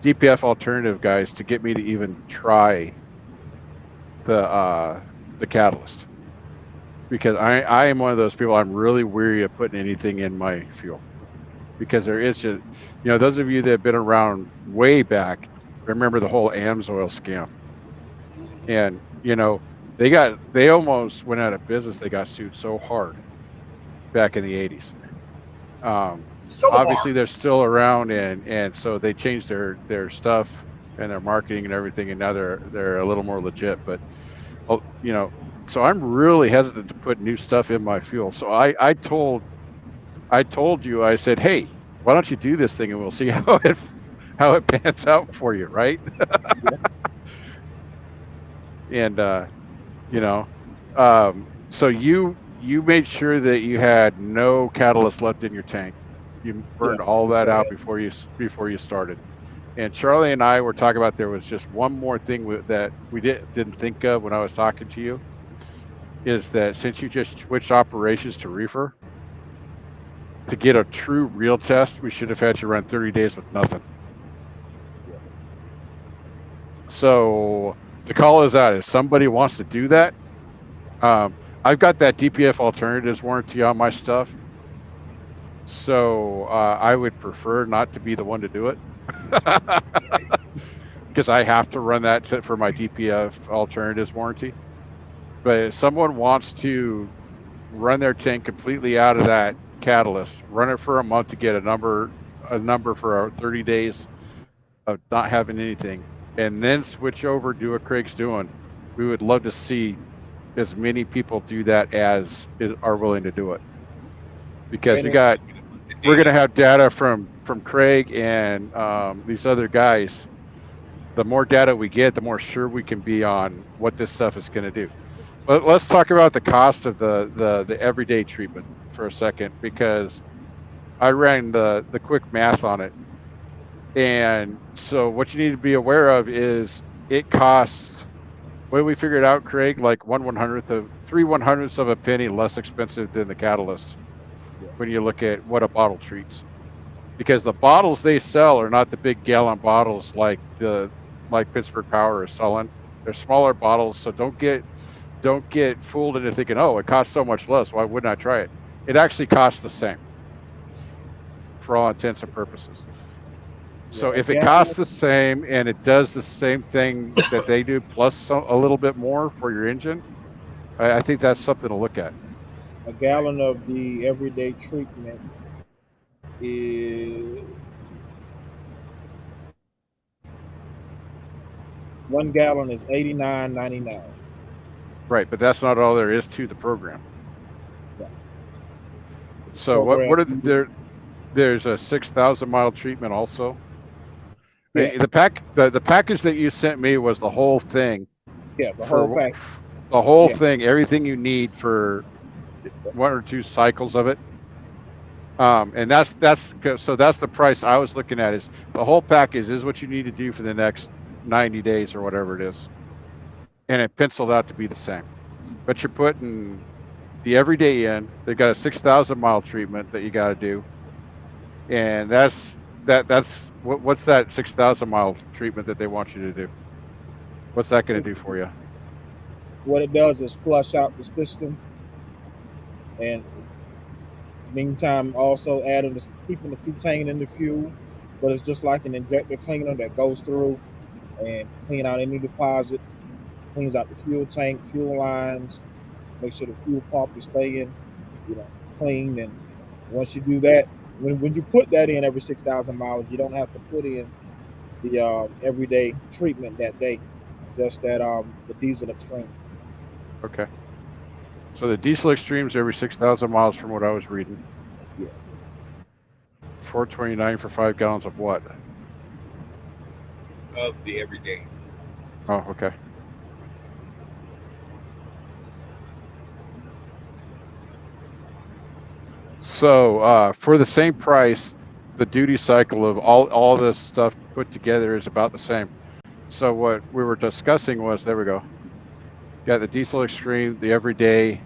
DPF alternative guys to get me to even try the catalyst, because I am one of those people, I'm really weary of putting anything in my fuel, because there is just, those of you that have been around way back remember the whole AMSOIL scam, and they almost went out of business. They got sued so hard back in the 80s. Obviously they're still around, and so they changed their stuff and their marketing and everything, and now they're a little more legit. But so I'm really hesitant to put new stuff in my fuel. So I told you, I said, hey, why don't you do this thing and we'll see how it pans out for you, right? And so you made sure that you had no catalyst left in your tank. You burned all that out before you started. And Charlie and I were talking about there was just one more thing that we didn't think of when I was talking to you, is that since you just switched operations to reefer, to get a true real test, we should have had you run 30 days with nothing. So the call is out. If somebody wants to do that, I've got that DPF alternatives warranty on my stuff. So I would prefer not to be the one to do it. Because I have to run that for my DPF alternatives warranty. But if someone wants to run their tank completely out of that catalyst, run it for a month to get a number for 30 days of not having anything, and then switch over, do what Craig's doing, we would love to see as many people do that as are willing to do it. Because we're going to have data from Craig and these other guys. The more data we get, the more sure we can be on what this stuff is going to do. But let's talk about the cost of the everyday treatment for a second, because I ran the quick math on it. And so what you need to be aware of is it costs, what did we figure it out, Craig? Like 3/100ths of a penny less expensive than the catalyst when you look at what a bottle treats. Because the bottles they sell are not the big gallon bottles like Pittsburgh Power is selling. They're smaller bottles, so don't get fooled into thinking, oh, it costs so much less, why wouldn't I try it? It actually costs the same for all intents and purposes. So if it costs the same and it does the same thing that they do plus a little bit more for your engine, I think that's something to look at. A gallon of the everyday treatment is 1 gallon is $89.99. Right, but that's not all there is to the program. Yeah. So what are there's a 6,000 mile treatment also. Yes. The package that you sent me was the whole thing. Yeah, the whole package. The whole thing, everything you need for 1 or 2 cycles of it. And that's the price I was looking at, is the whole package is what you need to do for the next 90 days or whatever it is. And it penciled out to be the same. But you're putting the everyday in. They've got a 6,000 mile treatment that you got to do. And that's what's that 6,000 mile treatment that they want you to do? What's that going to do for you? What it does is flush out the system, and meantime also keeping the cetane in the fuel. But it's just like an injector cleaner that goes through and clean out any deposits, cleans out the fuel tank, fuel lines, make sure the fuel pump is staying, clean. And once you do that, when you put that in every 6,000 miles, you don't have to put in the everyday treatment that day, just that the diesel extreme. Okay. So the diesel extremes every 6,000 miles from what I was reading. Yeah. $4.29 for 5 gallons of what? Of the everyday. Oh, okay. So for the same price, the duty cycle of all this stuff put together is about the same. So what we were discussing was, there we go. Got the diesel extreme, the everyday,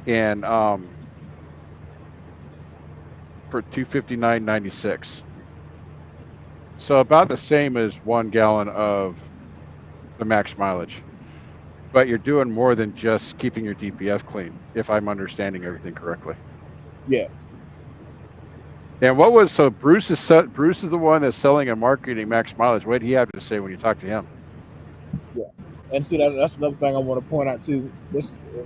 and for $259.96. So about the same as 1 gallon of the max mileage. But you're doing more than just keeping your DPF clean, if I'm understanding everything correctly. Yeah. And so Bruce is the one that's selling and marketing max mileage. What did he have to say when you talk to him? Yeah. And see, that's another thing I want to point out too.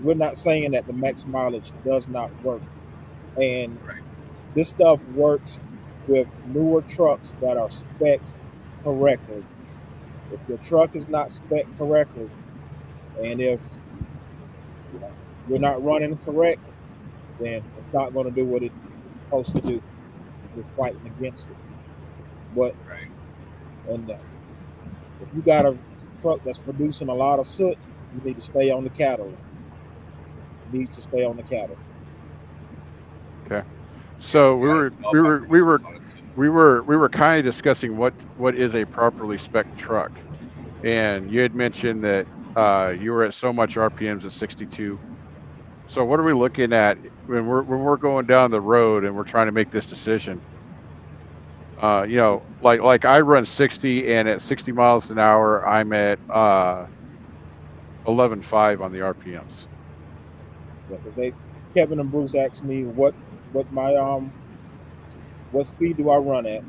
We're not saying that the max mileage does not work. And this stuff works with newer trucks that are spec'd correctly. If your truck is not spec'd correctly, and if you're not running correct, then it's not going to do what it's supposed to do. You're fighting against it. But and if you got a truck that's producing a lot of soot, you need to stay on the catalyst. You need to stay on the catalyst. Okay. So we were we were kind of discussing what is a properly spec truck, and you had mentioned that you were at so much RPMs at 62. So what are we looking at when we're going down the road and we're trying to make this decision? You know, like I run 60, and at 60 miles an hour, I'm at 11.5 on the RPMs. Yeah, 'cause Kevin and Bruce asked me what my what speed do I run at.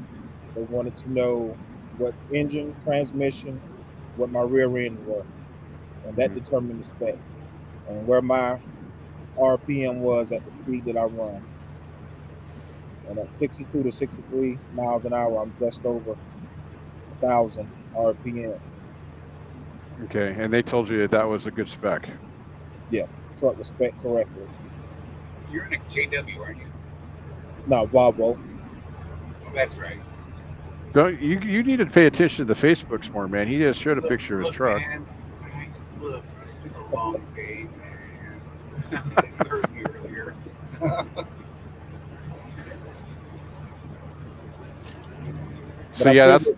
They wanted to know what engine, transmission, what my rear ends were, and that determined the spec and where my RPM was at the speed that I run. And at 62 to 63 miles an hour, I'm just over 1,000 RPM. Okay, and they told you that that was a good spec. Yeah, truck was spec correctly. You're in a KW, aren't you? No, Volvo. Oh, that's right. Don't you need to pay attention to the Facebooks more, man. He just showed a picture of his truck. Man, look, it's been a long day, man. You heard me earlier. So yeah, that's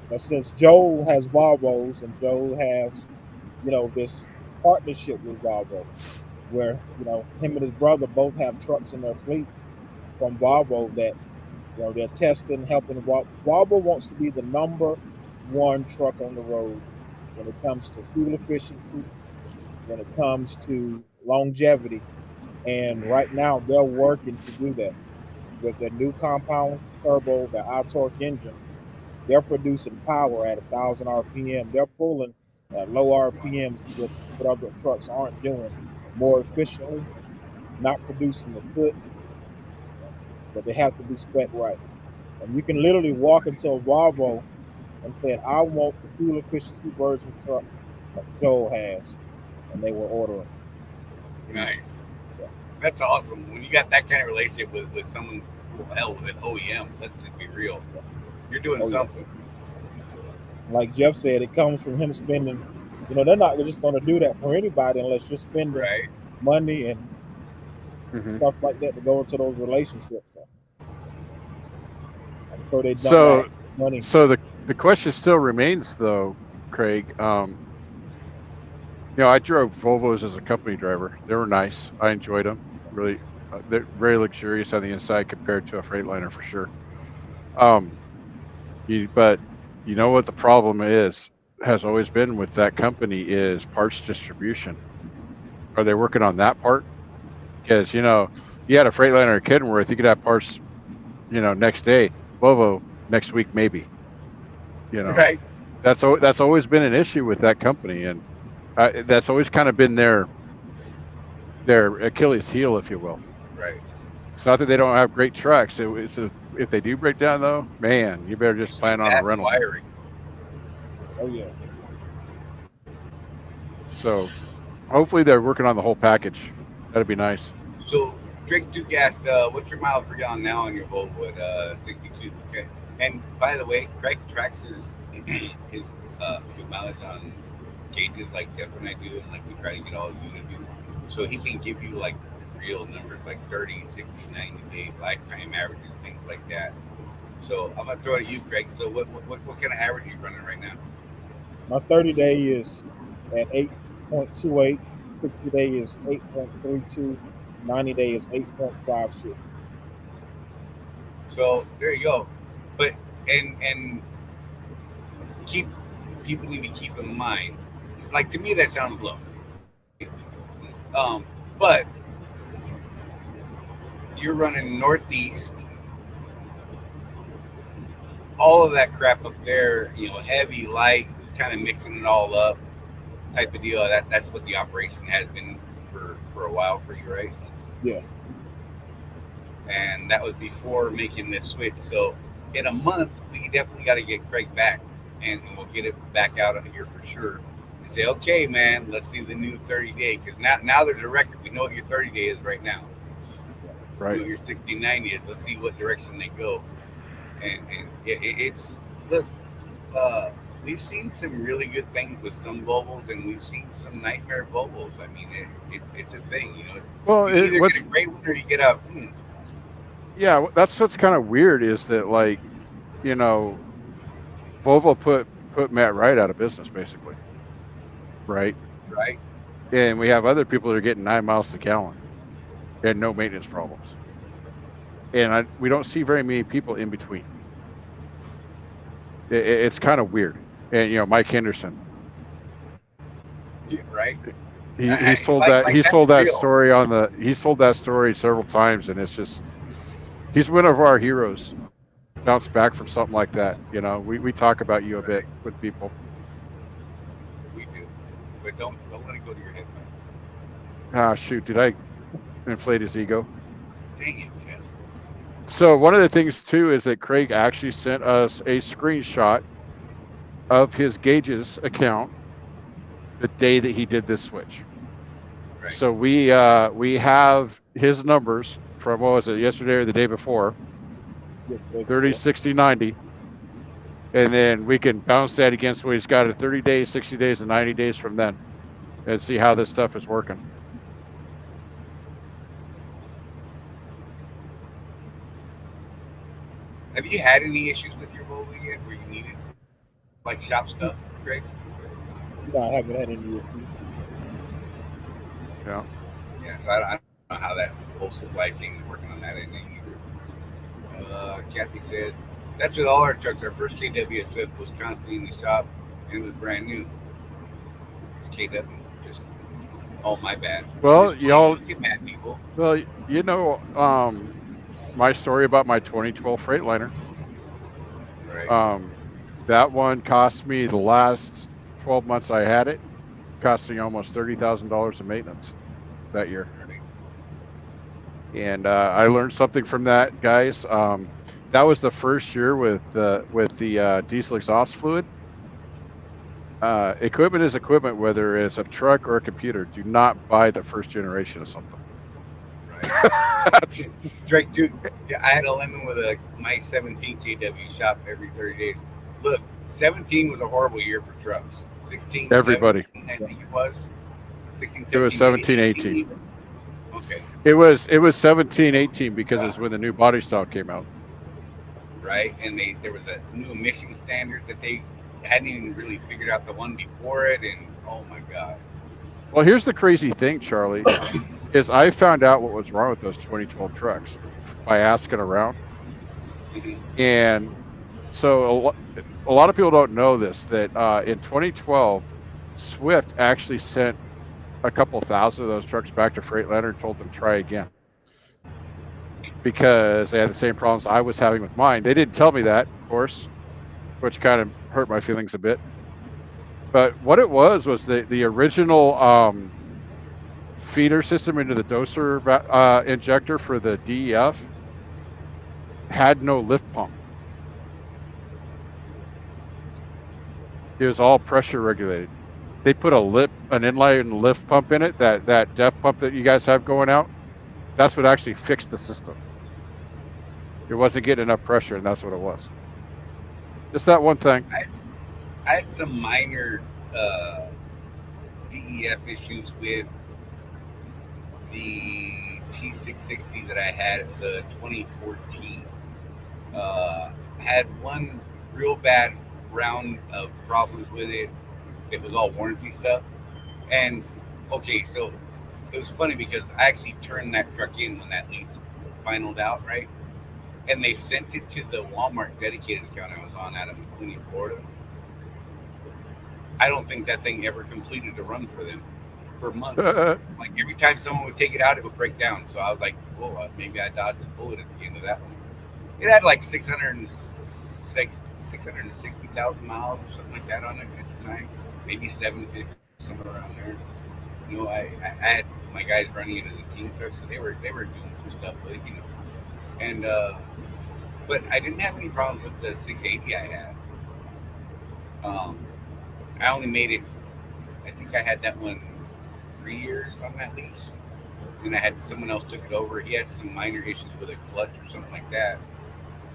but since Joe has Volvos and Joe has, this partnership with Volvo, where him and his brother both have trucks in their fleet from Volvo that they're testing, helping. Volvo wants to be the number one truck on the road when it comes to fuel efficiency, when it comes to longevity, and right now they're working to do that with their new compound turbo, the iTorque engine. They're producing power at 1,000 RPM. They're pulling at low RPMs what other trucks aren't doing, more efficiently, not producing the foot, but they have to be spec right. And you can literally walk into a Volvo and say, I want the fuel efficiency version truck that Joe has, and they will order it. Nice. That's awesome. When you got that kind of relationship with someone, hell, with an OEM, let's just be real. You're doing something. Like Jeff said, it comes from him spending, they're not just going to do that for anybody unless you're spending money and stuff like that to go into those relationships. So money. So the question still remains, though, Craig. I drove Volvos as a company driver. They were nice. I enjoyed them. Really, they're very luxurious on the inside compared to a Freightliner for sure. But you know what the problem has always been with that company is parts distribution. Are they working on that part? Because you had a Freightliner at Kenworth, you could have parts, next day. Volvo next week maybe. Right. That's always been an issue with that company, and that's always kind of been their Achilles heel, if you will. Right. It's not that they don't have great trucks. If they do break down, though, man, you better just plan on a rental. Wiring. Oh yeah. So, hopefully they're working on the whole package. That'd be nice. So, Drake Duke asked, what's your miles per gallon now on your Volvo at 62? Okay. And by the way, Craig tracks his fuel mileage on gauges like Jeff and I do, and like we try to get all you to do. So he can give you like real numbers like 30, 60, 90 day lifetime averages, things like that. So I'm gonna throw it at you, Craig. So what kind of average are you running right now? My 30 day is at 8.28, 60 day is 8.32, 90 day is 8.56. So there you go. But and people need to keep in mind, like to me that sounds low. But you're running northeast, all of that crap up there, heavy, light, kind of mixing it all up type of deal. That's what the operation has been for a while for you, right? Yeah. And that was before making this switch. So in a month, we definitely got to get Craig back, and we'll get it back out of here for sure. And say, okay, man, let's see the new 30 day, because now there's a record. We know what your 30 day is right now. Right. We know your 60, 90 is. Let's see what direction they go. And it's look. We've seen some really good things with some Volvos, and we've seen some nightmare Volvos. I mean, it's a thing, Well, you either get a great one or you get a. Yeah, that's what's kind of weird is that, like, you know, Volvo put Matt Wright out of business basically, right? Right? And we have other people that are getting 9 miles to gallon and no maintenance problems. And we don't see very many people in between. It's kind of weird. And Mike Henderson, Yeah, right? he sold That's that real. story he sold that story several times, and it's just he's one of our heroes. Bounce back from something like that. We talk about you a bit with people. We do. But don't let it go to your head, man. Ah, shoot, did I inflate his ego? Dang it, Tim. So one of the things too is that Craig actually sent us a screenshot of his Gauges account the day that he did this switch. Right. So we have his numbers from, what was it, yesterday or the day before, 30, 60, 90. And then we can bounce that against what he's got at 30 days, 60 days, and 90 days from then and see how this stuff is working. Have you had any issues with your Volvo yet where you needed like shop stuff, Greg? No, I haven't had any issues. Yeah. Yeah, so I don't know how that whole supply chain is working on that end either. Kathy said, that's with all our trucks. Our first KW Swift was constantly in the shop and it was brand new. KW, just, oh, my bad. Well, Just y'all, get mad, people. well, my story about my 2012 Freightliner. Right. That one cost me, the last 12 months I had it, cost me almost $30,000 in maintenance that year. And I learned something from that, guys. That was the first year with the diesel exhaust fluid. Equipment is equipment, whether it's a truck or a computer. Do not buy the first generation of something. Right. Drake, dude, I had a lemon with my 17 JW shop every 30 days. Look, 17 was a horrible year for trucks. 16, Everybody. 17, I think it was. 16, 17, It was 17, 18. Even. Okay. It was 17, 18 because it's when the new body style came out. Right, and there was a new emission standard that they hadn't even really figured out the one before it, and oh my god. Well, here's the crazy thing, Charlie, is I found out what was wrong with those 2012 trucks by asking around. Mm-hmm. And so a lot of people don't know this, that in 2012, Swift actually sent a couple thousand of those trucks back to Freightliner and told them try again, because they had the same problems I was having with mine. They didn't tell me that, of course, which kind of hurt my feelings a bit. But what it was the original feeder system into the doser injector for the DEF had no lift pump. It was all pressure regulated. They put an inline lift pump in it, that DEF pump that you guys have going out. That's what actually fixed the system. It wasn't getting enough pressure, and that's what it was. Just that one thing. I had some minor DEF issues with the T660 that I had, the 2014. Had one real bad round of problems with it. It was all warranty stuff. And, okay, so it was funny because I actually turned that truck in when that lease finaled out, right? And they sent it to the Walmart dedicated account I was on out of McLean, Florida. I don't think that thing ever completed the run for them for months. Like every time someone would take it out, it would break down. So I was like, "Whoa, maybe I dodged a bullet at the end of that one." It had like 660,000 miles or something like that on it at the time, maybe 750, somewhere around there. I had my guys running it as a team truck, so they were doing some stuff with it, And but I didn't have any problems with the 680 I had. I only made it, I think I had that one 3 years on that lease. And I had someone else took it over. He had some minor issues with a clutch or something like that.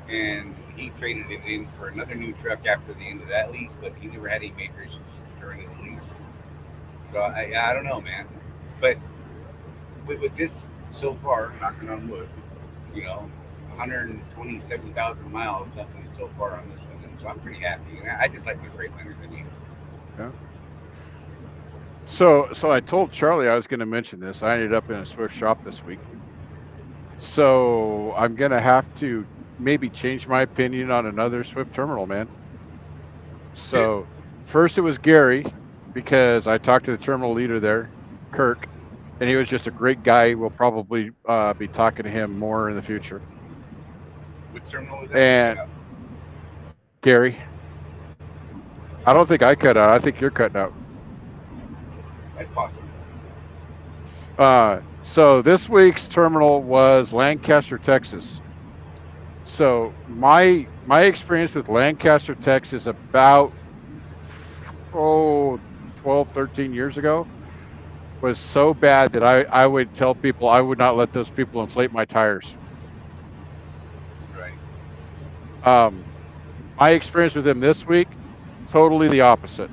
And he traded it in for another new truck after the end of that lease, but he never had any major issues during his lease. So I don't know, man. But with this so far, knocking on wood, 127,000 miles, nothing so far on this one. So I'm pretty happy. And I just like my Freightliner than you. Yeah. So I told Charlie I was going to mention this. I ended up in a Swift shop this week. So I'm going to have to maybe change my opinion on another Swift terminal, man. So first it was Gary, because I talked to the terminal leader there, Kirk, and he was just a great guy. We'll probably be talking to him more in the future. Which terminal was that? And Gary, I don't think I cut out. I think you're cutting out. That's possible. So this week's terminal was Lancaster, Texas. So my experience with Lancaster, Texas about 12, 13 years ago was so bad that I would tell people I would not let those people inflate my tires. Right. My experience with them this week, totally the opposite.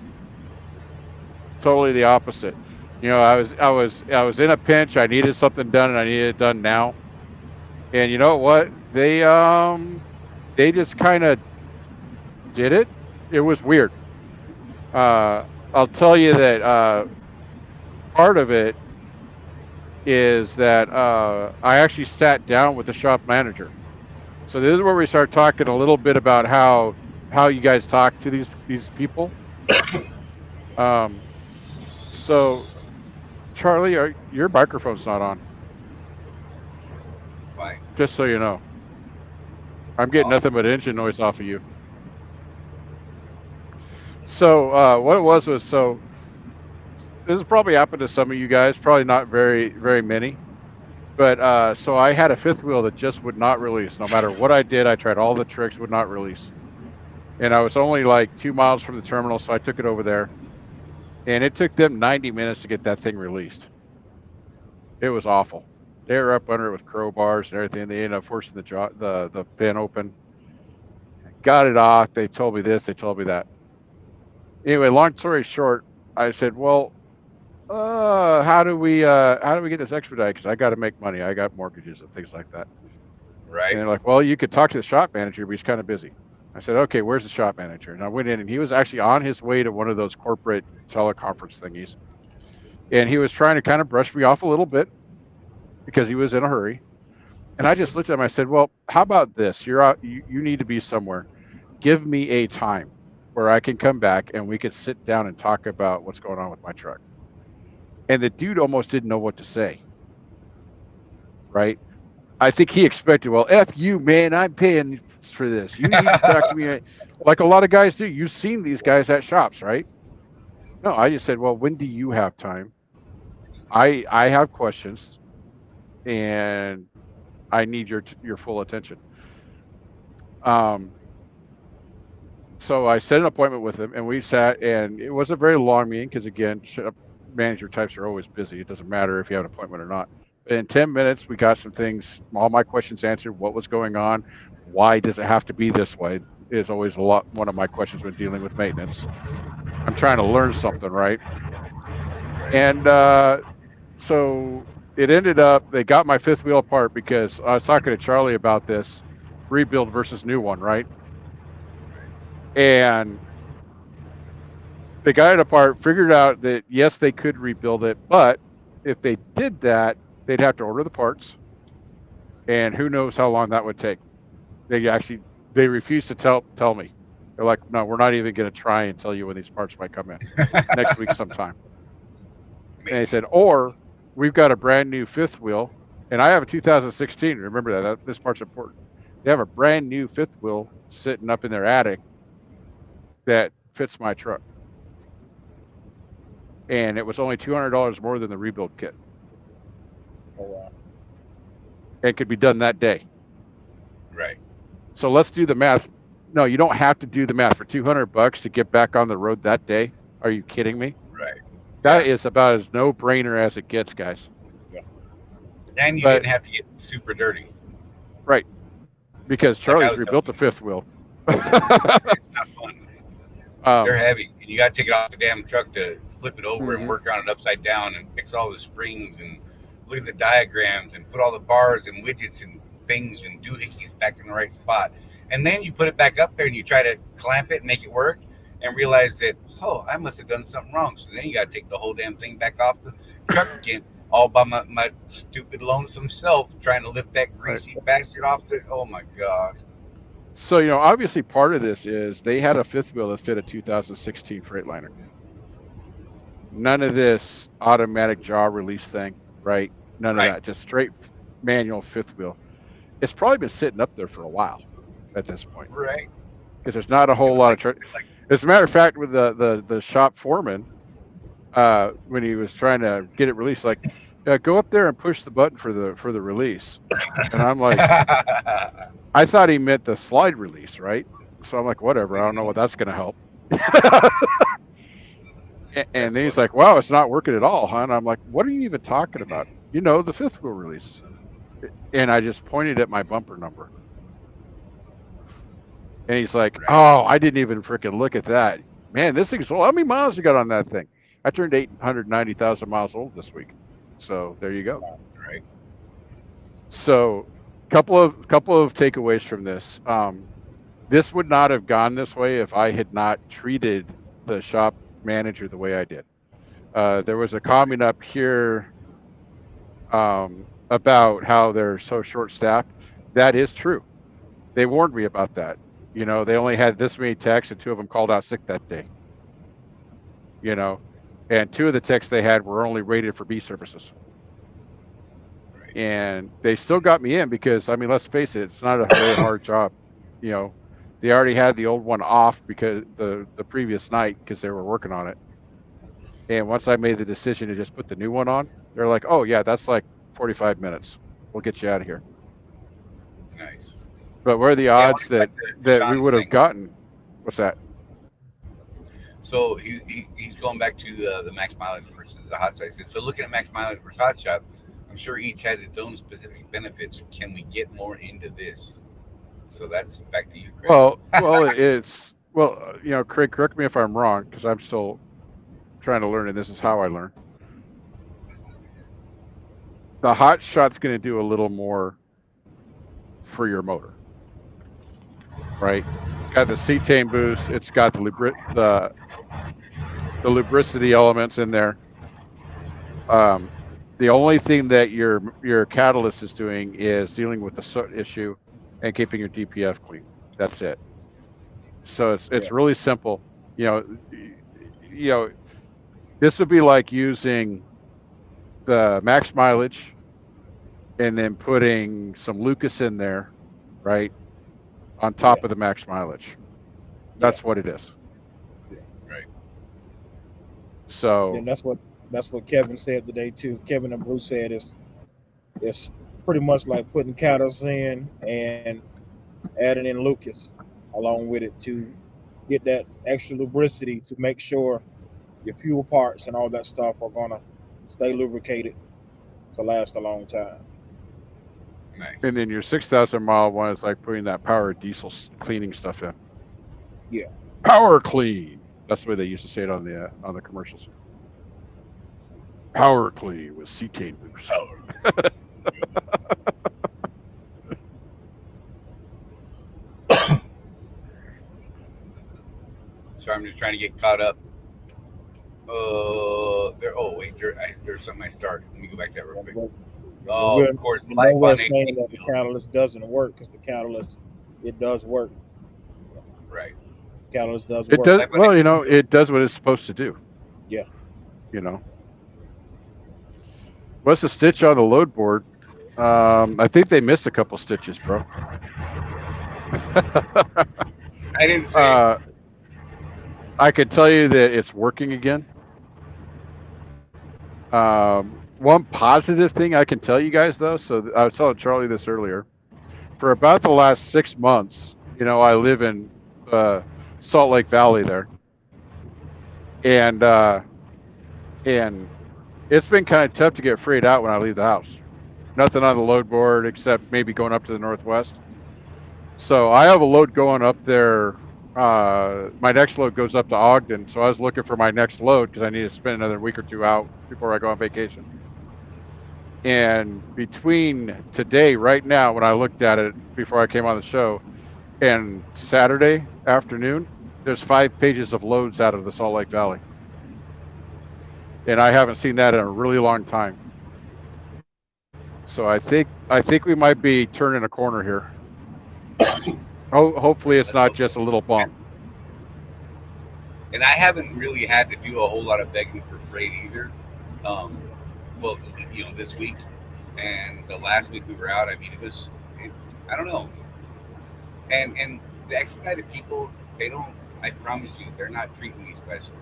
Totally the opposite. You know, I was in a pinch. I needed something done, and I needed it done now. And you know what? They just kind of did it. It was weird. I'll tell you that part of it is that I actually sat down with the shop manager. So this is where we start talking a little bit about how you guys talk to these people. So Charlie, your microphone's not on. Why? Just so you know. I'm getting nothing but engine noise off of you. So what it was so this has probably happened to some of you guys, probably not very, very many. But so I had a fifth wheel that just would not release. No matter what I did, I tried all the tricks, would not release. And I was only like 2 miles from the terminal, so I took it over there. And it took them 90 minutes to get that thing released. It was awful. They were up under it with crowbars and everything. They ended up forcing the pin open. Got it off. They told me this. They told me that. Anyway, long story short, I said, well, how do we get this expedited? Because I got to make money. I got mortgages and things like that. Right. And they're like, well, you could talk to the shop manager, but he's kind of busy. I said, okay, where's the shop manager? And I went in, and he was actually on his way to one of those corporate teleconference thingies. And he was trying to kind of brush me off a little bit because he was in a hurry. And I just looked at him. I said, well, how about this? You're out. You need to be somewhere. Give me a time where I can come back and we could sit down and talk about what's going on with my truck. And the dude almost didn't know what to say. Right? I think he expected, well, F you, man, I'm paying for this. You need to talk to me like a lot of guys do. You've seen these guys at shops, right? No, I just said, well, when do you have time? I have questions, and I need your full attention. So I set an appointment with him, and we sat, and it was a very long meeting because, again, manager types are always busy. It doesn't matter if you have an appointment or not. In 10 minutes, we got some things, all my questions answered, what was going on, why does it have to be this way, is always one of my questions when dealing with maintenance. I'm trying to learn something, right? And so it ended up, they got my fifth wheel apart because I was talking to Charlie about this, rebuild versus new one, right? And they got it apart, figured out that, yes, they could rebuild it, but if they did that, they'd have to order the parts, and who knows how long that would take. They refused to tell me. They're like, no, we're not even going to try and tell you when these parts might come in next week sometime. And they said, or we've got a brand new fifth wheel, and I have a 2016. Remember that this part's important. They have a brand new fifth wheel sitting up in their attic that fits my truck, and it was only $200 more than the rebuild kit. Oh, wow. And could be done that day. Right. So let's do the math. No, you don't have to do the math for $200 to get back on the road that day. Are you kidding me? Right. That is about as no-brainer as it gets, guys. Yeah. And you didn't have to get super dirty. Right. Because Charlie's rebuilt the fifth wheel. It's not fun. They're heavy. And you got to take it off the damn truck to flip it over and work on it upside down and fix all the springs and look at the diagrams and put all the bars and widgets and things and doohickeys back in the right spot. And then you put it back up there and you try to clamp it and make it work and realize that, oh, I must have done something wrong. So then you got to take the whole damn thing back off the truck again, all by my stupid lonesome self trying to lift that greasy bastard off the, oh my God. So, you know, obviously part of this is they had a fifth wheel that fit a 2016 Freightliner. None of this automatic jaw release thing, right? None of that, just straight manual fifth wheel. It's probably been sitting up there for a while at this point. Right. Because there's not a whole lot of as a matter of fact, with the shop foreman, when he was trying to get it released, like, go up there and push the button for the release. And I'm like, I thought he meant the slide release, right? So I'm like, whatever, I don't know what that's gonna help. And then he's like, wow, it's not working at all, huh? And I'm like, what are you even talking about? You know, the fifth wheel release. And I just pointed at my bumper number. And he's like, oh, I didn't even freaking look at that. Man, this thing's old. How many miles you got on that thing? I turned 890,000 miles old this week. So there you go. Right. So couple of takeaways from this. This would not have gone this way if I had not treated the shop manager the way I did. There was a comment up here about how they're so short-staffed. That is true. They warned me about that. You know, they only had this many techs, and 2 of them called out sick that day. You know, and 2 of the techs they had were only rated for B services. Right. And they still got me in because, I mean, let's face it, it's not a very hard job. You know, they already had the old one off because the previous night because they were working on it. And once I made the decision to just put the new one on, they're like, oh, yeah, that's like 45 minutes. We'll get you out of here. Nice. But what are the odds that we would have gotten? What's that? So he's going back to the max mileage versus the hot shot. So looking at max mileage versus hot shot, I'm sure each has its own specific benefits. Can we get more into this? So that's back to you, Craig. Well, you know, Craig, correct me if I'm wrong, because I'm still trying to learn, and this is how I learn. The hot shot's going to do a little more for your motor, right? It's got the cetane boost. It's got the lubricity elements in there. The only thing that your catalyst is doing is dealing with the soot issue and keeping your DPF clean. That's it. So it's really simple. You know, this would be like using the max mileage and then putting some Lucas in there, right, on top of the max mileage. That's what it is. Right. So and that's what Kevin said today too. Kevin and Bruce said it's pretty much like putting catalyst in and adding in Lucas along with it to get that extra lubricity to make sure your fuel parts and all that stuff are gonna stay lubricated to last a long time. Nice. And then your 6,000 mile one is like putting that power diesel cleaning stuff in. Yeah. Power clean. That's the way they used to say it on the commercials. Power clean with cetane boost. Power. So I'm just trying to get caught up. There's something I started. Let me go back to that real quick. Oh, of course, life on saying that the catalyst doesn't work because the catalyst, it does work. Right. Catalyst does it work. Does, well, you know, it does what it's supposed to do. Yeah. You know. What's the stitch on the load board? I think they missed a couple stitches, bro. I didn't say. I can tell you that it's working again. One positive thing I can tell you guys, though, so I was telling Charlie this earlier. For about the last 6 months, you know, I live in Salt Lake Valley there. And it's been kind of tough to get freight out when I leave the house. Nothing on the load board except maybe going up to the northwest. So I have a load going up there. My next load goes up to Ogden, so I was looking for my next load because I need to spend another week or two out before I go on vacation. And between today, right now, when I looked at it before I came on the show, and Saturday afternoon, there's 5 pages of loads out of the Salt Lake Valley. And I haven't seen that in a really long time. So I think we might be turning a corner here. Hopefully it's not just a little bump. And I haven't really had to do a whole lot of begging for freight either. Well, this week and the last week we were out. I mean, I don't know. And the expedited people, they don't. I promise you, they're not treating me special.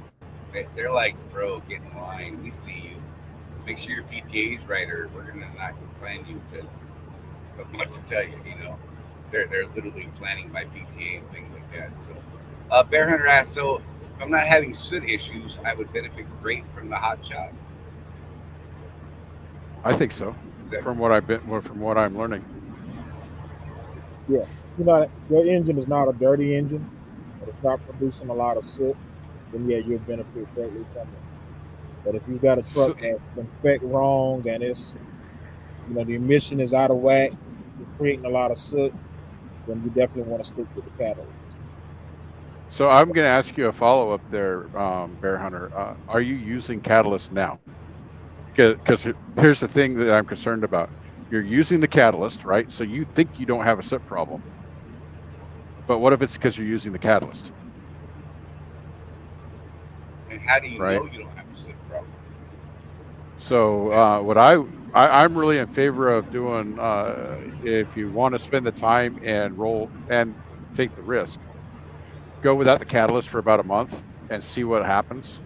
They're like, bro, get in line. We see you. Make sure your PTA is right, or we're gonna not plan you because of what to tell you. They're literally planning my PTA and things like that. So, Bear Hunter asked, so if I'm not having soot issues, I would benefit great from the hot shot. I think so. From what I'm learning. Yeah, your engine is not a dirty engine, but it's not producing a lot of soot, then yeah, you'll benefit greatly from it. But if you've got a truck that's been spec wrong and it's, the emission is out of whack, you're creating a lot of soot, then you definitely want to stick with the catalyst. So I'm going to ask you a follow-up there, Bear Hunter. Are you using catalyst now? Because here's the thing that I'm concerned about. You're using the catalyst, right? So you think you don't have a soot problem. But what if it's because you're using the catalyst? And how do you know you don't have a soot problem? So what I'm really in favor of doing, if you want to spend the time and roll and take the risk, go without the catalyst for about a month and see what happens,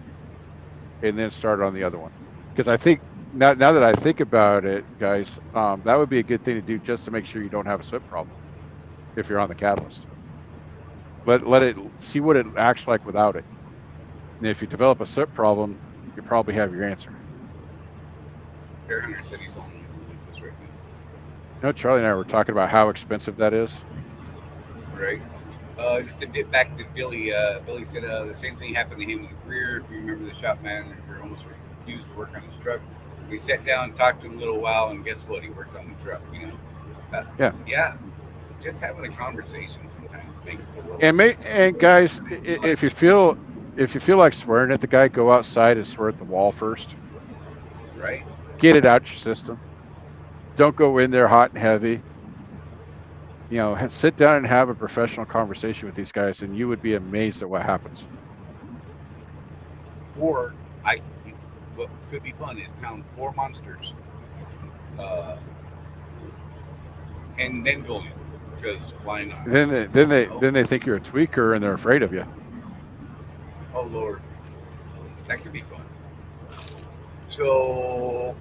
and then start on the other one. Because I think now that I think about it, guys, that would be a good thing to do just to make sure you don't have a soot problem if you're on the catalyst. Let it see what it acts like without it. And if you develop a soot problem, you probably have your answer. Bear Hunter said he's on this right now. Charlie and I were talking about how expensive that is. Right. Just to get back to Billy, Billy said the same thing happened to him with Greer. If you remember, the shop manager almost refused to work on his truck. We sat down and talked to him a little while, and guess what? He worked on the truck, Yeah. Just having a conversation sometimes makes the world. And guys, if you feel like swearing at the guy, go outside and swear at the wall first. Right. Get it out your system. Don't go in there hot and heavy. Sit down and have a professional conversation with these guys, and you would be amazed at what happens. Or what could be fun is pound 4 monsters, and then go in, because why not? Then they think you're a tweaker and they're afraid of you. Oh Lord, that could be fun. So,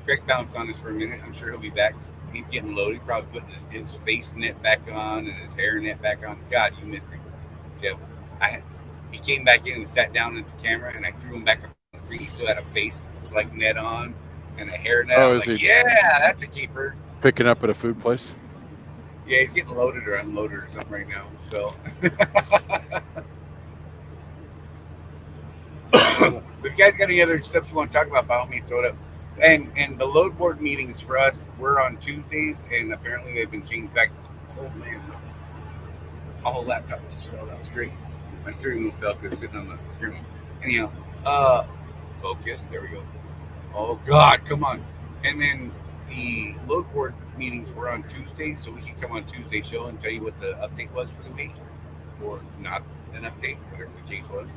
Greg bounced on this for a minute. I'm sure he'll be back. He's getting loaded, probably putting his face net back on and his hair net back on. God, you missed him, Jeff. He came back in and sat down at the camera, and I threw him back up on the screen. He still had a face net on and a hair net. Oh, I'm like, yeah, that's a keeper. Picking up at a food place? Yeah, he's getting loaded or unloaded or something right now. So, if you guys got any other stuff you want to talk about, by all means, throw it up. And the load board meetings for us, we're on Tuesdays, and apparently they've been changed back. Oh man, my whole laptop just fell. That was great. My steering wheel fell because it's sitting on the steering wheel. Anyhow, focus. There we go. Oh God, come on. And then the load board meetings were on Tuesdays, so we can come on Tuesday show and tell you what the update was for the week, or not an update, whatever the case was.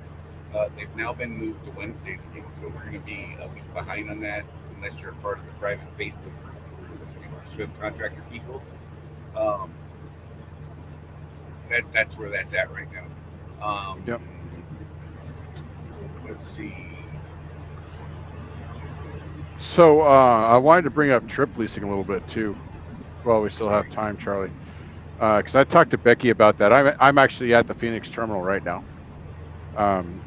They've now been moved to Wednesdays again, so we're going to be a week behind on that, unless you're a part of the private Facebook group with contractor people. That's where that's at right now. Yep. Let's see. So I wanted to bring up trip leasing a little bit too, while we still have time, Charlie. Because I talked to Becky about that. I'm actually at the Phoenix terminal right now.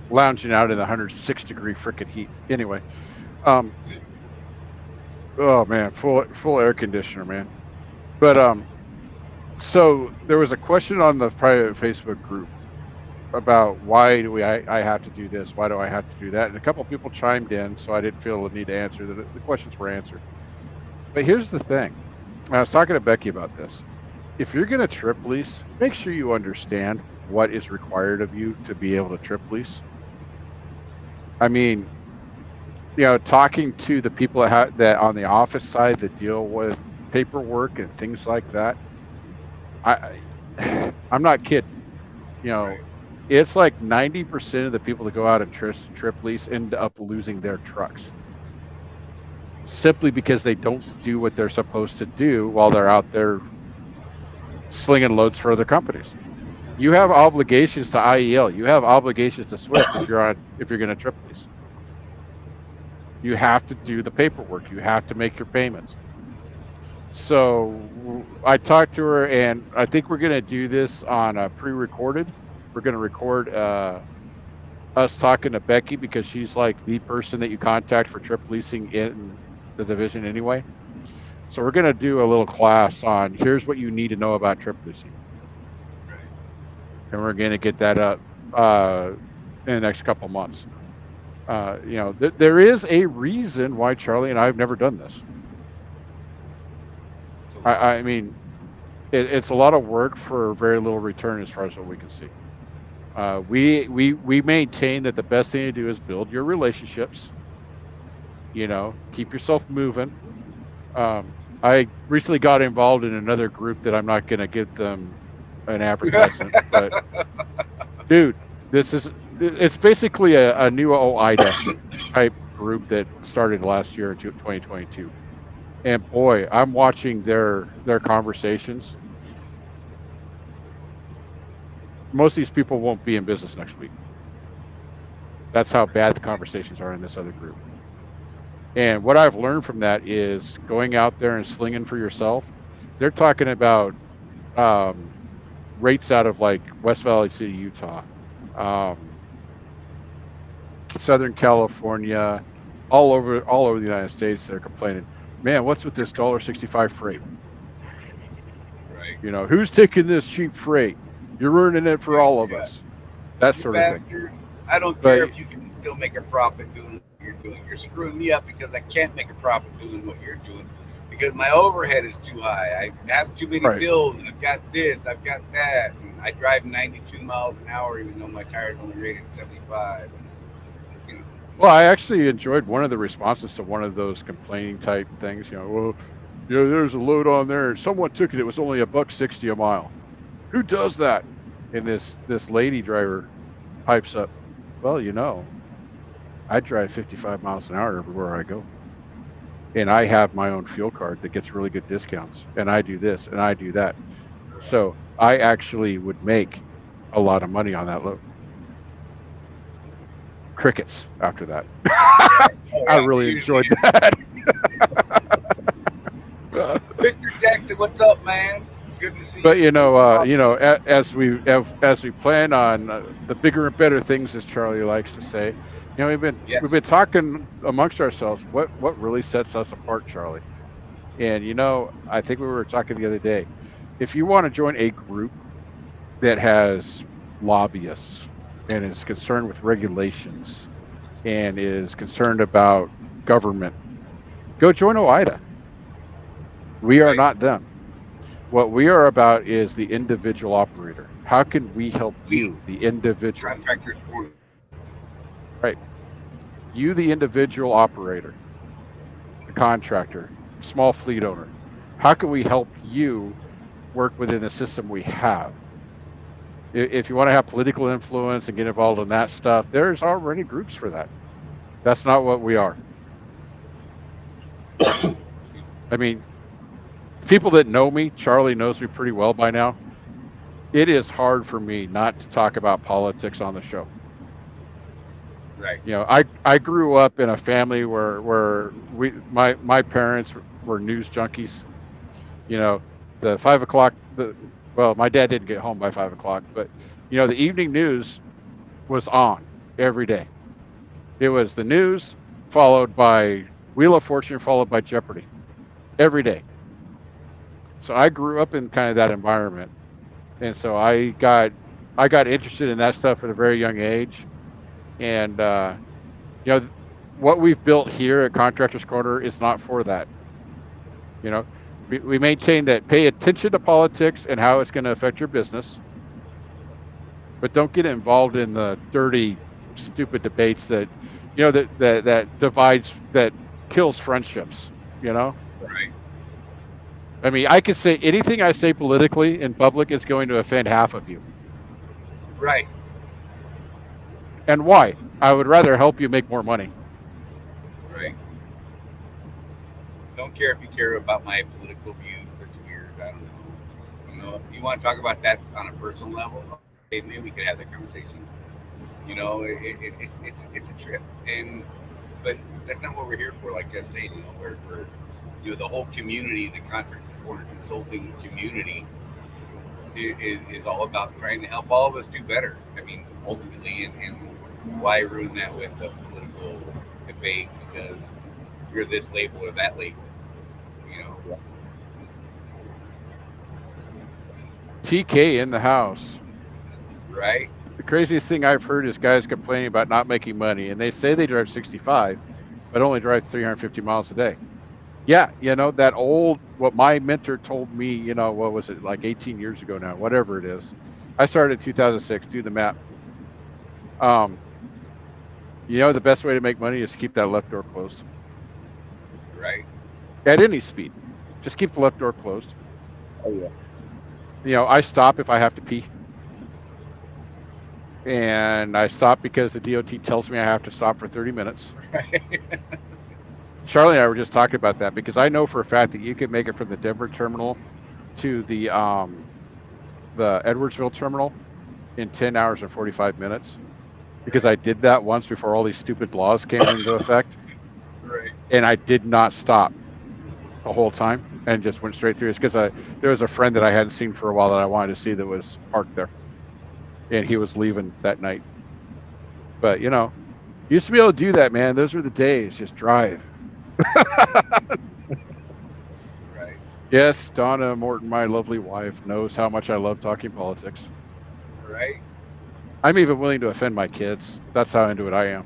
Lounging out in the 106-degree frickin' heat. Anyway, oh man, full air conditioner, man. But so there was a question on the private Facebook group, about why do I have to do this? Why do I have to do that? And a couple of people chimed in, so I didn't feel the need to answer. The questions were answered. But here's the thing. I was talking to Becky about this. If you're going to trip lease, make sure you understand what is required of you to be able to trip lease. I mean, talking to the people that on the office side that deal with paperwork and things like that, I'm not kidding. It's like 90% of the people that go out and trip lease end up losing their trucks simply because they don't do what they're supposed to do while they're out there slinging loads for other companies. You have obligations to IEL. You have obligations to Swift if you're going to trip lease. You have to do the paperwork. You have to make your payments. So I talked to her, and I think we're going to do this on a pre-recorded. We're going to record us talking to Becky because she's like the person that you contact for trip leasing in the division anyway. So we're going to do a little class on here's what you need to know about trip leasing. And we're going to get that up in the next couple months. There is a reason why Charlie and I have never done this. I mean, it's a lot of work for very little return as far as what we can see. We maintain that the best thing to do is build your relationships. Keep yourself moving. I recently got involved in another group that I'm not going to give them an advertisement, but dude, it's basically a new OIDA type group that started last year in 2022. And boy, I'm watching their conversations. Most of these people won't be in business next week. That's how bad the conversations are in this other group. And what I've learned from that is going out there and slinging for yourself. They're talking about rates out of like West Valley City, Utah, Southern California, all over the United States. They're complaining, man, what's with this $1.65 freight? Right. Who's taking this cheap freight? You're ruining it for all of us. That sort of thing. I don't care if you can still make a profit doing what you're doing. You're screwing me up because I can't make a profit doing what you're doing because my overhead is too high. I have too many bills. I've got this. I've got that. And I drive 92 miles an hour even though my tires only rated 75. Well, I actually enjoyed one of the responses to one of those complaining type things. There's a load on there. Someone took it. It was only $1.60 a mile. Who does that? And this lady driver pipes up, well, I drive 55 miles an hour everywhere I go. And I have my own fuel card that gets really good discounts. And I do this and I do that. So I actually would make a lot of money on that load. Crickets after that. I really enjoyed that. Victor Jackson, what's up, man? Good to see you. But as we plan on the bigger and better things, as Charlie likes to say, we've been talking amongst ourselves. What really sets us apart, Charlie? And I think we were talking the other day. If you want to join a group that has lobbyists and is concerned with regulations and is concerned about government, go join OIDA. We are not them. What we are about is the individual operator. How can we help you, the individual? Contractor's Corner. Right. You, the individual operator, the contractor, small fleet owner. How can we help you work within the system we have? If you want to have political influence and get involved in that stuff, there's already groups for that. That's not what we are. I mean, people that know me, Charlie knows me pretty well by now. It is hard for me not to talk about politics on the show. Right. I grew up in a family where my parents were news junkies. The 5 o'clock. Well, my dad didn't get home by 5 o'clock, but the evening news was on every day. It was the news followed by Wheel of Fortune followed by Jeopardy every day. So I grew up in kind of that environment. And so I got I got interested in that stuff at a very young age, and you know, what we've built here at Contractors Corner is not for that. You know, we maintain that pay attention to politics and how it's going to affect your business, but don't get involved in the dirty, stupid debates that, you know, that divides, that kills friendships. You know, Right. I mean, I could say anything I say politically in public is going to offend half of you. Right. And why? I would rather help you make more money. Right. Don't care if you care about my political views. That's weird. I don't know. You know, if you want to talk about that on a personal level, okay, maybe we could have that conversation. You know, it's a trip, but that's not what we're here for. Like Jeff said, you know, we're you know, the whole community, the Contractor Corner consulting community, is all about trying to help all of us do better. I mean, ultimately, and why ruin that with a political debate because you're this label or that label, you know? TK in the house. Right? The craziest thing I've heard is guys complaining about not making money, and they say they drive 65, but only drive 350 miles a day. Yeah, you know, that old, what my mentor told me, you know, what was it, like 18 years ago now, whatever it is. I started in 2006, do the math. You know, the best way to make money is to keep that left door closed. Right. At any speed. Just keep the left door closed. Oh yeah. You know, I stop if I have to pee. And I stop because the DOT tells me I have to stop for 30 minutes. Right. Charley and I were just talking about that because I know for a fact that you can make it from the Denver terminal to the Edwardsville terminal in 10 hours and 45 minutes because I did that once before all these stupid laws came into effect. Right. And I did not stop the whole time and just went straight through. It's because there was a friend that I hadn't seen for a while that I wanted to see that was parked there. And he was leaving that night. But, you know, used to be able to do that, man. Those were the days. Just drive. Right. Yes, Donna Morton, my lovely wife, knows how much I love talking politics. Right. I'm even willing to offend my kids. That's how into it I am.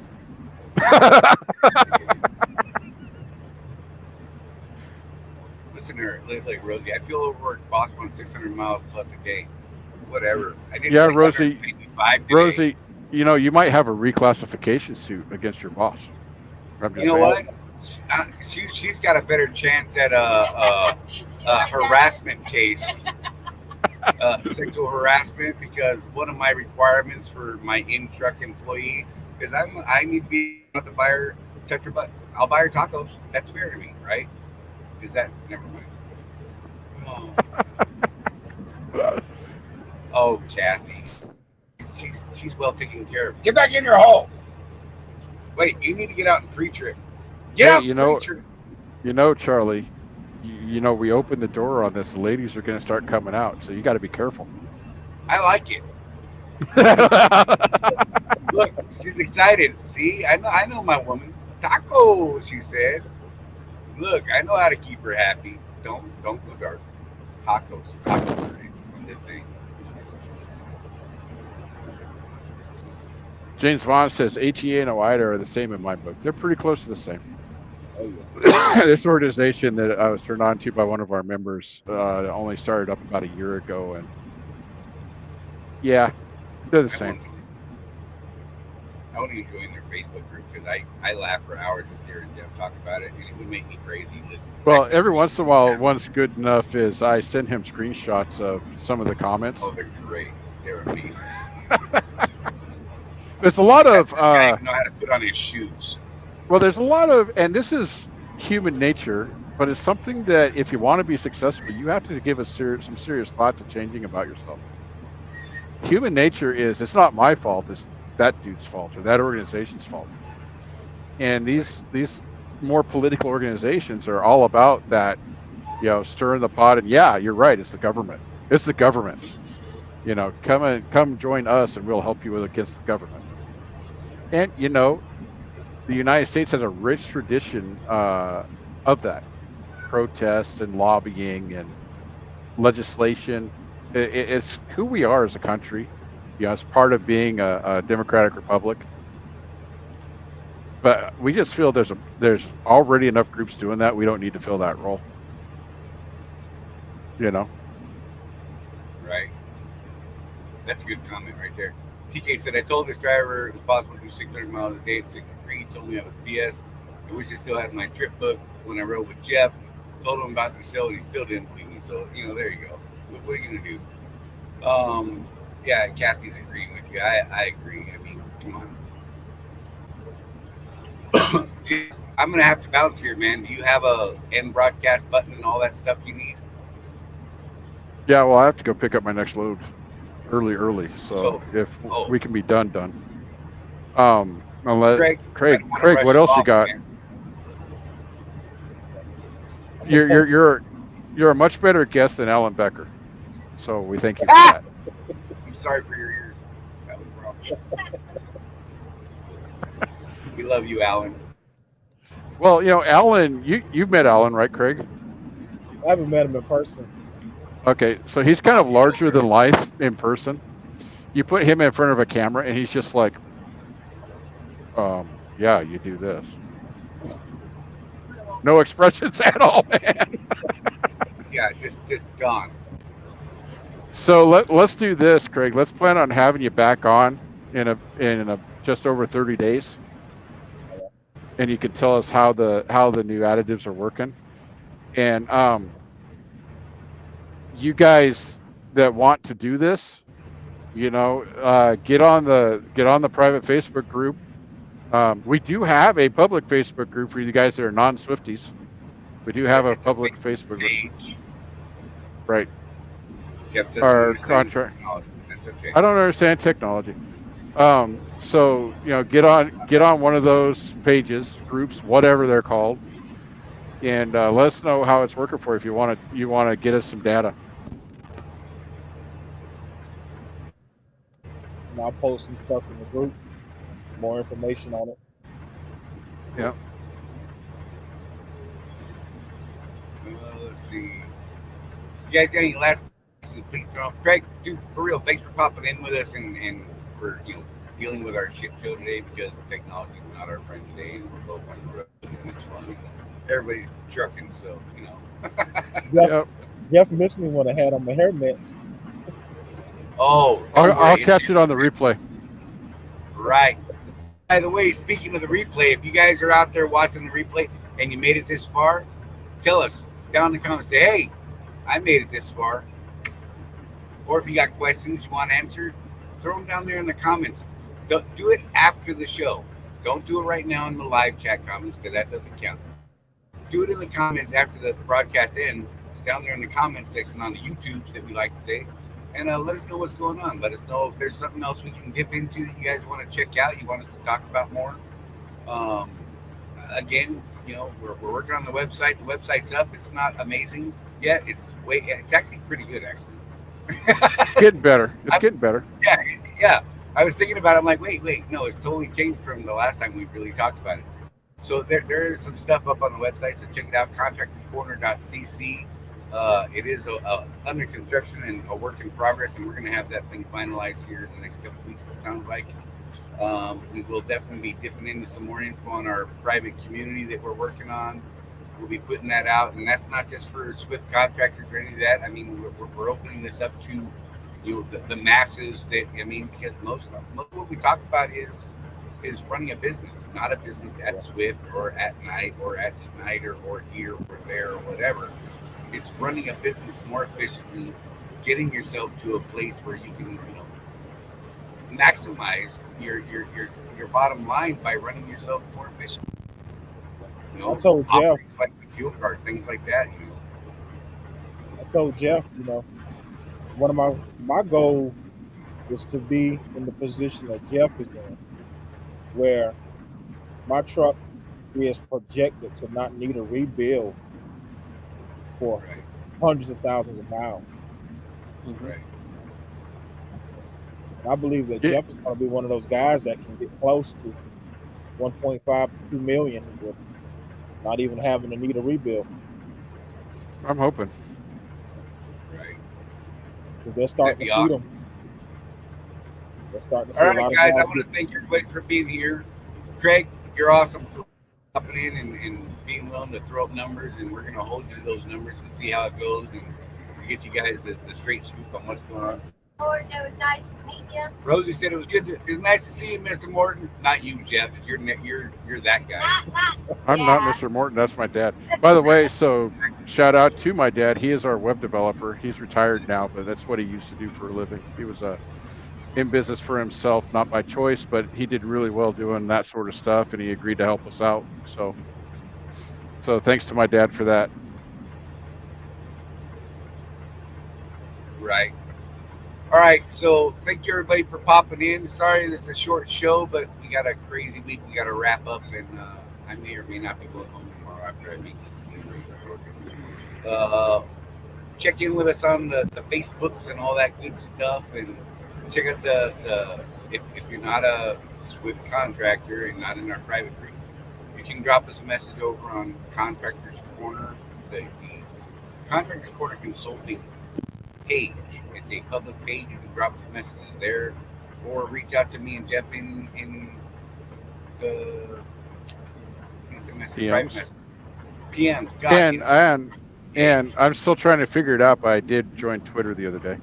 Listen to her, like Rosie. I feel overworked, boss, going 600 miles plus a day. Whatever. I did Yeah, 655 today. Rosie, you know, you might have a reclassification suit against your boss. I'm just You know saying. what? She's got a better chance at a harassment case, sexual harassment, because one of my requirements for my in-truck employee is I need to be able to buy her, touch her butt. I'll buy her tacos. That's fair to me, right? Is that never mind? Oh, oh Kathy, she's well taken care of. Get back in your hole. Wait, you need to get out and pre-trip. Get Yeah, out, you know, pre-trip. you know, Charlie, you know, we opened the door on this. The ladies are going to start coming out, so you got to be careful. I like it. Look, she's excited. See, I know my woman. Tacos, she said. Look, I know how to keep her happy. Don't go dark. Tacos are in on this thing. James Vaughn says HEA and OIDA are the same in my book. They're pretty close to the same. Oh yeah. This organization that I was turned on to by one of our members only started up about a year ago, and yeah, they're the same. I won't even join their Facebook group because I laugh for hours with here and Jeff talk about it, and it would make me crazy. Listen, Well, every once in a while, one's good enough is I send him screenshots of some of the comments. Oh, they're great. They're amazing. There's a lot of I don't even know how to put on his shoes. well, there's a lot of, and this is human nature, but it's something that if you want to be successful, you have to give some serious thought to changing about yourself. Human nature is, it's not my fault, it's that dude's fault or that organization's fault. And these more political organizations are all about that, you know, stirring the pot. And yeah, you're right, it's the government. It's the government. You know, come join us and we'll help you against the government. And you know, the United States has a rich tradition of that. Protest and lobbying and legislation. It's who we are as a country. it's part of being a democratic republic. But we just feel there's already enough groups doing that. We don't need to fill that role. Right. That's a good comment right there. TK said, I told this driver it was possible to do 600 miles a day at 63. He told me I was BS. I wish I still had my trip booked when I rode with Jeff. Told him about the show and he still didn't believe me. So, there you go. What are you going to do? Yeah, Kathy's agreeing with you. I agree. I mean, come on. I'm going to have to bounce here, man. Do you have a end broadcast button and all that stuff you need? Yeah, well, I have to go pick up my next load early. So if we can be done. Unless Craig, what else you got? Man. You're a much better guest than Alan Becker. So we thank you for that. I'm sorry for your ears. That was wrong. We love you, Alan. Well, Alan, you've met Alan, right, Craig? I haven't met him in person. Okay, so he's kind of larger than life in person. You put him in front of a camera, and he's just like, yeah, you do this. No expressions at all, man. Yeah, just gone. So let's do this, Craig. Let's plan on having you back on in a just over 30 days, and you can tell us how the new additives are working, and you guys that want to do this, get on the private Facebook group. We do have a public Facebook group for you guys that are non-Swifties. We do have a public Facebook group. Right. Our contract. That's okay. I don't understand technology. So get on one of those pages, groups, whatever they're called, and let us know how it's working for you if you want to get us some data. And I'll post some stuff in the group, more information on it. Yeah. Let's see. You guys got any last questions? Please throw them. Craig, dude, for real, thanks for popping in with us and for dealing with our shit show today, because technology is not our friend today, and we're both on the road. Everybody's trucking, so Jeff missed me when I had on my hair nets. Oh, I'll catch it on the replay. Right. By the way, speaking of the replay, if you guys are out there watching the replay and you made it this far, tell us down in the comments. Say, hey, I made it this far. Or if you got questions you want answered, throw them down there in the comments. Don't do it after the show. Don't do it right now in the live chat comments, because that doesn't count. Do it in the comments after the broadcast ends, down there in the comments section on the YouTubes that we like to say. And let us know what's going on. Let us know if there's something else we can dip into that you guys want to check out, you want us to talk about more. Again, we're working on the website. The website's up. It's not amazing yet. It's actually pretty good, actually. It's getting better. Getting better. Yeah. I was thinking about it. I'm like, wait, no, it's totally changed from the last time we really talked about it. So there is some stuff up on the website, so check it out, contractorscorner.cc. It is under construction and a work in progress, and we're going to have that thing finalized here in the next couple of weeks, it sounds like. We will definitely be dipping into some more info on our private community that we're working on. We'll be putting that out, and that's not just for Swift contractors or any of that. I mean, we're opening this up to the masses because most of what we talk about is running a business, not a business at Swift or at Knight or at Snyder or here or there or whatever. It's running a business more efficiently, getting yourself to a place where you can, maximize your bottom line by running yourself more efficient. I told Jeff, like the fuel card, things like that. I told Jeff, one of my goal is to be in the position that Jeff is in, where my truck is projected to not need a rebuild for hundreds of thousands of miles. Right. And I believe that Jeff is going to be one of those guys that can get close to 1.5 to 2 million with not even having to need a rebuild. I'm hoping. Right. Because they're starting to see them. We're starting to see All a lot right, of guys, I guys want get to thank everybody for being here. Craig, you're awesome for popping in and being willing to throw up numbers, and we're going to hold you to those numbers and see how it goes and get you guys the straight scoop on what's going on. Morton, it was nice to meet you. Rosie said it was good. It was nice to see you, Mr. Morton. Not you, Jeff. You're that guy. I'm not Mr. Morton. That's my dad. By the way, so shout out to my dad. He is our web developer. He's retired now, but that's what he used to do for a living. He was in business for himself, not by choice, but he did really well doing that sort of stuff, and he agreed to help us out. So thanks to my dad for that. Right. All right, so thank you everybody for popping in. Sorry this is a short show, but we got a crazy week. We got to wrap up, and I may or may not be going home tomorrow after I meet this. Check in with us on the Facebooks and all that good stuff, and check out if you're not a Swift contractor and not in our private group, you can drop us a message over on Contractors Corner, the Contractors Corner Consulting page. It's a public page. You can drop the messages there, or reach out to me and Jeff in the private message. PMs. God, and I'm still trying to figure it out, but I did join Twitter the other day.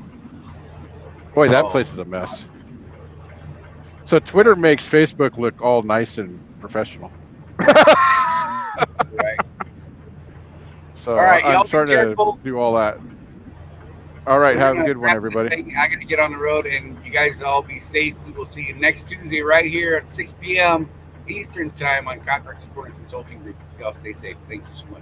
Boy, that place is a mess. So Twitter makes Facebook look all nice and professional. Right. So all right, I'm starting to do all that. All right, have a good one, everybody. I got to get on the road, and you guys all be safe. We will see you next Tuesday right here at 6 p.m. Eastern Time on Contractors Corner Consulting Group. Y'all stay safe. Thank you so much.